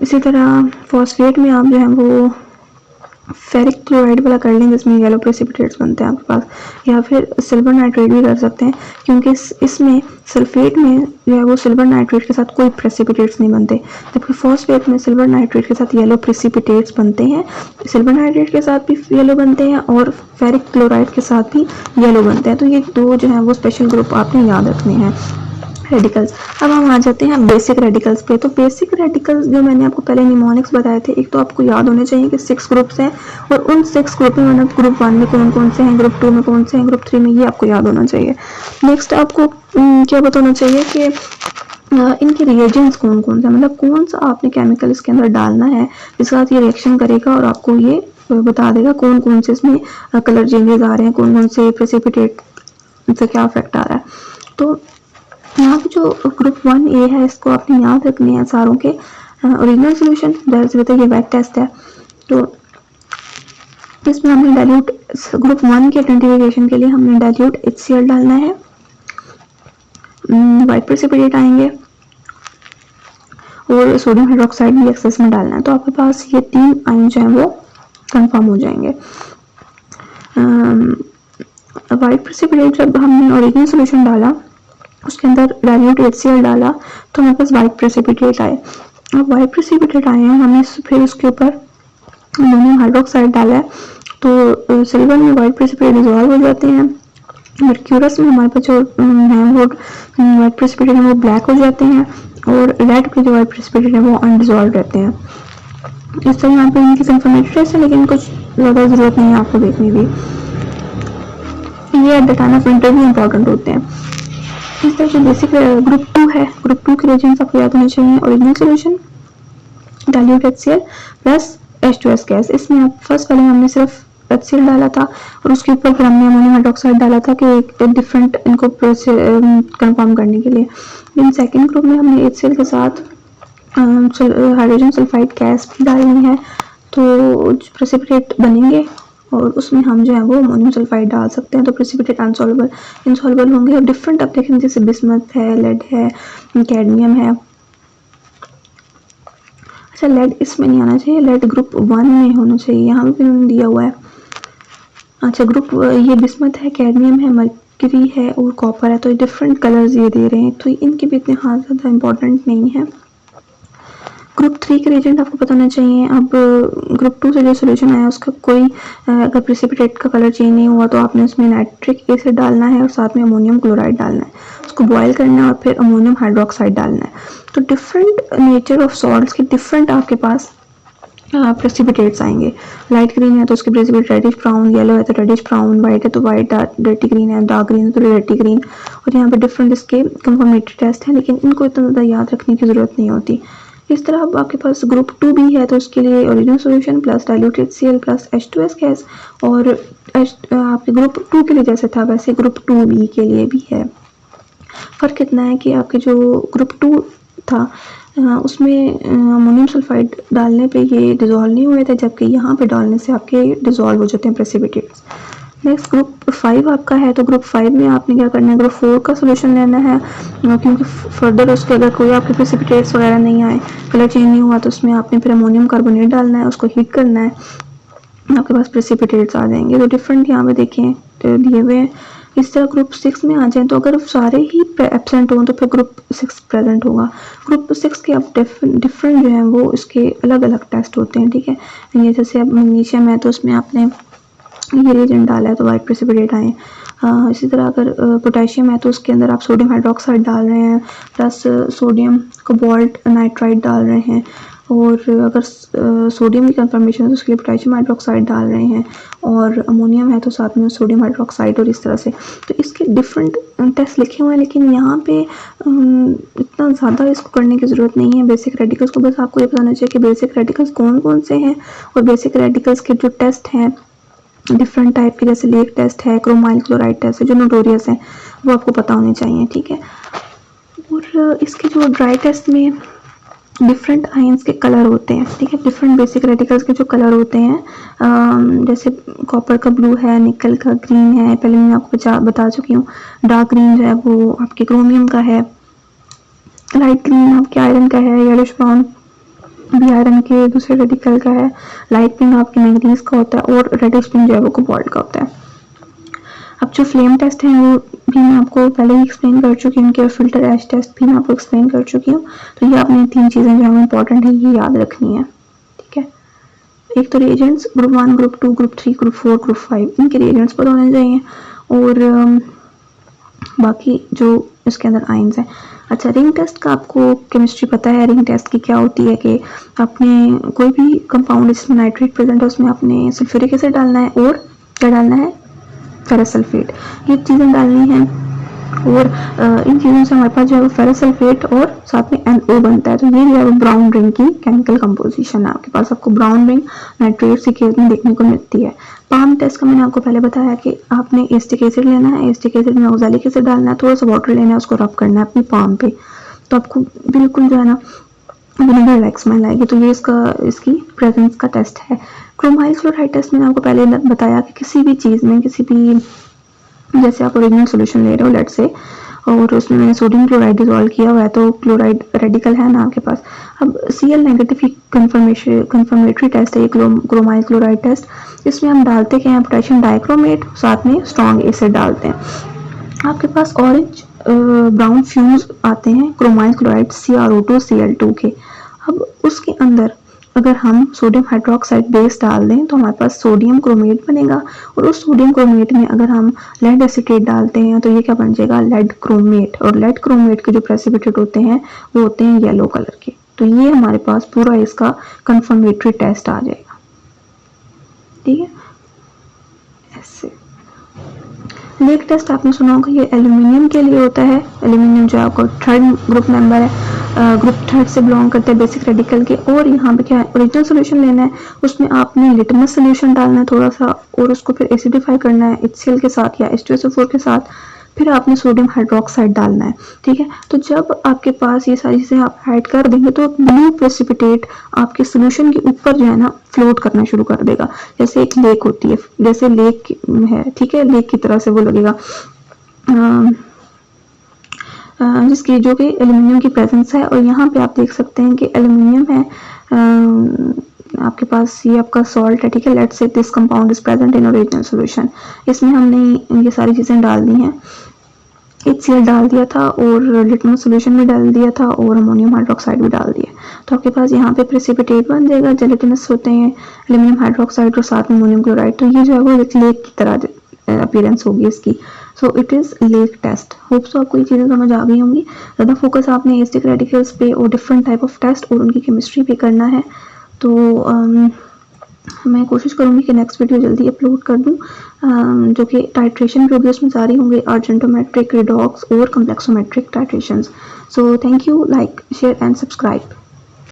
इसी तरह फॉस्फेट में आप जो है वो फेरिक क्लोराइड वाला कर लें जिसमें येलो प्रेसिपिटेट्स बनते हैं आपके पास, या फिर सिल्वर नाइट्रेट भी कर सकते हैं, क्योंकि इसमें सल्फेट में जो है वो सिल्वर नाइट्रेट के साथ कोई प्रेसिपिटेट्स नहीं बनते, जबकि फॉस्फेट में सिल्वर नाइट्रेट के साथ येलो प्रेसिपिटेट्स बनते हैं। सिल्वर नाइट्रेट के साथ भी येलो बनते हैं और फेरिक क्लोराइड के साथ भी येलो बनते हैं। तो ये दो जो है वो स्पेशल ग्रुप आपने याद रखने हैं, रेडिकल्स। अब हम आ जाते हैं बेसिक रेडिकल्स पे। तो बेसिक रेडिकल्स जो मैंने आपको पहले निमोनिक्स बताए थे, एक तो आपको याद होने चाहिए कि 6 ग्रुप्स हैं, और उन 6 ग्रुप में मैंने ग्रुप 1 में कौन कौन से हैं, ग्रुप 2 में कौन से हैं, ग्रुप 3 में, ये आपको याद होना चाहिए। नेक्स्ट आपको क्या बताना चाहिए कि इनके रिएजेंट्स कौन कौन से, मतलब कौन सा आपने केमिकल इसके अंदर डालना है जिसके साथ ये रिएक्शन करेगा और आपको ये बता देगा कौन कौन से इसमें कलर चेंजेस आ रहे हैं, कौन कौन से प्रेसिपिटेट से क्या इफेक्ट आ रहा है। तो यहाँ पे जो ग्रुप 1A है इसको आपने याद रखने हैं सारों के, ओरिजिनल सोल्यूशन जाहिर सी बात है ये वेट टेस्ट है, तो इसमें हमने डाइल्यूट ग्रुप 1 के आइडेंटिफिकेशन के लिए हमने डाइल्यूट HCl डालना है, वाइट प्रेसिपिटेट आएंगे और सोडियम हाइड्रोक्साइड भी एक्सेस में डालना है। तो आपके पास ये 3 आयन जो है वो कंफर्म हो जाएंगे। वाइट प्रेसिपिटेट जब हमने ओरिजिनल सोल्यूशन डाला उसके अंदर डाइल्यूट HCl डाला तो हमारे पास वाइट प्रेसिपिटेट आए। अब वाइट प्रेसिपिटेट आए हैं, हमने फिर उसके ऊपर अमोनियम हाइड्रोक्साइड डाला है, तो सिल्वर में वाइट प्रेसिपिटेट डिजॉल्व हो जाते हैं, मर्क्यूरस में हमारे पास जो है वो वाइट प्रेसिपिटेट है वो ब्लैक हो जाते हैं, और रेड के जो वाइट प्रेसिपिटेट है वो अनडिजॉल्व रहते हैं। इस तरह यहाँ पे इनकी कंफर्मेटरी टेस्ट है, लेकिन कुछ ज़्यादा ज़रूरत नहीं है आपको देखने की, ये at the time of interview important होते हैं। इस तरह जो बेसिक ग्रुप 2 है, ग्रुप 2 के रिएजेंट्स आपको याद होने चाहिए, original solution, dilute HCl plus H2S gas. इसमें आप फर्स्ट वाले में हमने सिर्फ HCl डाला था और उसके ऊपर फिर हमने अमोनियम हाइड्रोक्साइड डाला था कि एक डिफरेंट इनको कंफर्म करने के लिए। लेकिन सेकंड ग्रुप में हमने HCl के साथ हाइड्रोजन सल्फाइड गैस भी डालनी है, तो प्रेसिपिटेट बनेंगे और उसमें हम जो है वो अमोनियम सल्फाइड डाल सकते हैं, तो प्रेसिपिटेट इंसॉल्युबल होंगे और डिफरेंट आप देखें जैसे बिस्मथ है, लेड है, कैडमियम है। अच्छा, लेड इसमें नहीं आना चाहिए, लेड ग्रुप 1 में होना चाहिए, यहाँ भी उन्होंने दिया हुआ है। अच्छा, ग्रुप ये बिस्मथ है, कैडमियम है, मर्क्यूरी है और कॉपर है, तो ये डिफरेंट कलर्स ये दे रहे हैं, तो इनके भी इतने खास ज़्यादा इंपॉर्टेंट नहीं है। ग्रुप 3 के रिएजेंट आपको पता होना चाहिए। अब ग्रुप 2 से जो सोल्यूशन आया उसका कोई अगर प्रेसिपिटेट का कलर चेंज नहीं हुआ तो आपने उसमें नाइट्रिक एसिड डालना है और साथ में अमोनियम क्लोराइड डालना है, उसको बॉयल करना है और फिर अमोनियम हाइड्रोक्साइड डालना है। तो डिफरेंट नेचर ऑफ सॉल्ट्स के डिफरेंट आपके पास प्रेसिपिटेट्स आएंगे। लाइट ग्रीन है तो उसके प्रेसिपिटेट रेडिश ब्राउन, येलो है तो रेडिश ब्राउन, वाइट है तो वाइट, डर्टी ग्रीन है, डार्क ग्रीन है तो डर्टी ग्रीन। और यहाँ पे डिफरेंट इसके कंफर्मेटरी टेस्ट हैं, लेकिन इनको इतना ज़्यादा याद रखने की ज़रूरत नहीं होती। इस तरह अब आपके पास ग्रुप 2 भी है तो उसके लिए original solution plus dilute HCl plus H2S gas, और आपके ग्रुप 2 के लिए जैसे था वैसे ग्रुप 2B के लिए भी है। फ़र्क इतना है कि आपके जो ग्रुप 2 था उसमें अमोनियम सल्फाइड डालने पे ये डिज़ोल्व नहीं हुए थे, जबकि यहाँ पे डालने से आपके डिज़ोल्व हो जाते हैं प्रेसिपिटेट्स। नेक्स्ट ग्रुप 5 आपका है, तो ग्रुप 5 में आपने क्या करना है, ग्रुप 4 का सोल्यूशन लेना है, क्योंकि फर्दर उसके अगर कोई आपके प्रेसिपिटेट्स वगैरह नहीं आए, कलर चेंज नहीं हुआ, तो उसमें आपने फिर अमोनियम कार्बोनेट डालना है, उसको हीट करना है, आपके पास प्रेसिपिटेट्स आ जाएंगे। तो डिफरेंट यहाँ पे देखें तो दिए हुए हैं। इस तरह ग्रुप 6 में आ जाए तो अगर सारे ही एब्सेंट हों तो फिर ग्रुप 6 प्रेजेंट होगा। ग्रुप 6 के अब डिफरेंट जो है वो इसके अलग अलग टेस्ट होते हैं, ठीक है। ये जैसे अब मैग्नीशियम है तो उसमें आपने ये रिएजेंट डाला है तो वाइट प्रेसिपिटेट आए। इसी तरह अगर पोटेशियम है तो उसके अंदर आप सोडियम हाइड्रोक्साइड डाल रहे हैं प्लस सोडियम कोबाल्ट नाइट्राइड डाल रहे हैं, और अगर सोडियम की कंफर्मेशन है तो उसके लिए पोटेशियम हाइड्रोक्साइड डाल रहे हैं, और अमोनियम है तो साथ में सोडियम हाइड्रोक्साइड, और इस तरह से। तो इसके डिफरेंट टेस्ट लिखे हुए हैं, लेकिन यहाँ पे इतना ज़्यादा इसको करने की ज़रूरत नहीं है। बेसिक रेडिकल्स को बस आपको ये बताना चाहिए कि बेसिक रेडिकल्स कौन कौन से हैं, और बेसिक रेडिकल्स के जो टेस्ट हैं डिफरेंट टाइप के, जैसे लेक टेस्ट है, क्रोमाइल क्लोराइड टेस्ट है, जो नोटोरियस हैं, वो आपको पता होने चाहिए, ठीक है। और इसके जो ड्राई टेस्ट में डिफरेंट आयंस के कलर होते हैं, ठीक है, डिफरेंट बेसिक रेडिकल्स के जो कलर होते हैं, जैसे कॉपर का ब्लू है, निकल का ग्रीन है, पहले मैं आपको बता चुकी हूँ। डार्क ग्रीन जो है वो आपके क्रोमियम का है, लाइट ग्रीन आपके आयरन का है, येलोइश ब्राउन भी आयरन के दूसरे रेडिकल का है, लाइट पिंक आपके मैंगनीज का होता है, और रेडिश पिंक जो है वो कोबाल्ट का होता है। अब जो फ्लेम टेस्ट है वो भी मैं आपको पहले ही एक्सप्लेन कर चुकी हूँ, कि फिल्टर एश टेस्ट भी मैं आपको एक्सप्लेन कर चुकी हूँ। तो ये आपने 3 चीज़ें जो है इंपॉर्टेंट है ये याद रखनी है, ठीक है। एक तो reagents group 1, group 2, group 3, group 4, group 5, इनके रिएजेंट्स पता होने चाहिए, और बाकी जो इसके अंदर आयंस हैं। अच्छा, रिंग टेस्ट का आपको केमिस्ट्री पता है। रिंग टेस्ट की क्या होती है कि आपने कोई भी कंपाउंड जिसमें नाइट्रेट प्रेजेंट है उसमें आपने सल्फ्यूरिक एसिड डालना है, और क्या डालना है, फेरस सल्फेट, ये चीज़ें डालनी हैं। और इन चीज़ों से हमारे पास जो है वो फेरस सल्फेट और साथ में NO बनता है, तो ये जो है वो ब्राउन रिंग की केमिकल कंपोजिशन है। आपके पास आपको ब्राउन रिंग नाइट्रेट के केस में देखने को मिलती है। पाम टेस्ट का मैंने आपको पहले बताया कि आपने एस्टिक एसिड लेना है, एस्टिक एसिड में ऑक्सैलिक एसिड डालना है, थोड़ा सा वाटर लेना है, उसको रब करना है अपनी पाम पे, तो आपको बिल्कुल जो है ना विनेगर लाइक स्मेल आएगी। तो ये इसकी प्रेजेंस का टेस्ट है। क्रोमाइल क्लोराइड टेस्ट मैंने आपको पहले बताया कि किसी भी चीज़ में, किसी भी, जैसे आप ओरिजिनल सोल्यूशन ले रहे हो लेट से, और उसमें मैंने सोडियम क्लोराइड डिजोल्व किया हुआ है, तो क्लोराइड रेडिकल है ना आपके पास। अब Cl नेगेटिव की कंफर्मेटरी टेस्ट है ये क्रोमाइल क्लोराइड टेस्ट। इसमें हम डालते क्या हैं, पोटेशियम डाइक्रोमेट, साथ में स्ट्रॉन्ग एसिड डालते हैं। आपके पास ऑरेंज ब्राउन फ्यूज आते हैं क्रोमाइल क्लोराइड CrO2 Cl2 के। अब उसके अंदर अगर हम सोडियम हाइड्रोक्साइड बेस डाल दें तो हमारे पास सोडियम क्रोमेट बनेगा, और उस सोडियम क्रोमेट में अगर हम लेड एसीटेट डालते हैं तो ये क्या बन जाएगा, लेड क्रोमेट। और लेड क्रोमेट के जो प्रेसिपिटेट होते हैं वो होते हैं येलो कलर के। तो ये हमारे पास पूरा इसका कंफर्मेटरी टेस्ट आ जाएगा, ठीक है। ऐसे लेक टेस्ट आपने सुना होगा, ये एल्यूमिनियम के लिए होता है। एल्यूमिनियम जो आपका थर्ड ग्रुप मेंबर है, ग्रुप थर्ड से बिलोंग करते हैं बेसिक रेडिकल के। और यहाँ पे क्या है, ओरिजिनल सोल्यूशन लेना है, उसमें आपने लिटमस सोल्यूशन डालना है थोड़ा सा, और उसको फिर एसिडिफाई करना है HCl के साथ या H2SO4 के साथ, फिर आपने सोडियम हाइड्रोक्साइड डालना है, ठीक है। तो जब आपके पास ये सारी चीज़ें आप ऐड कर देंगे तो ब्लू प्रेसिपिटेट आपके सोल्यूशन के ऊपर जो है ना फ्लोट करना शुरू कर देगा, जैसे एक लेक होती है, जैसे लेक है, ठीक है, लेक की तरह से वो लगेगा, जिसकी जो कि एल्यूमिनियम की प्रेजेंस है। और यहाँ पे आप देख सकते हैं कि एल्यूमिनियम है, आपके पास ये आपका सॉल्ट है, ठीक है। Let's say this compound is present in original solution. इसमें हमने ये सारी चीज़ें डाल दी हैं, HCl डाल दिया था, और लिटमस सोल्यूशन भी डाल दिया था, और अमोनियम हाइड्रोक्साइड भी डाल दिया। तो आपके पास यहाँ पे प्रेसिपिटेट बन जाएगा, जेलेटिनस होते हैं एल्यूमिनियम हाइड्रोक्साइड और साथ में अमोनियम क्लोराइड। तो ये जो है वो एक लेक की तरह अपीयरेंस होगी इसकी। So it is lake test. Hope so आपको ये चीज़ें समझ आ गई होंगी। ज़्यादा फोकस आपने एसिडिक रेडिकल्स पे और डिफरेंट टाइप ऑफ टेस्ट और उनकी केमिस्ट्री पे करना है। तो मैं कोशिश करूँगी कि नेक्स्ट वीडियो जल्दी अपलोड कर दूँ, जो कि टाइट्रेशन भी होगी, उसमें सारी होंगे अर्जेंटोमेट्रिक, रिडॉक्स और complexometric titrations. So thank you, like share and subscribe.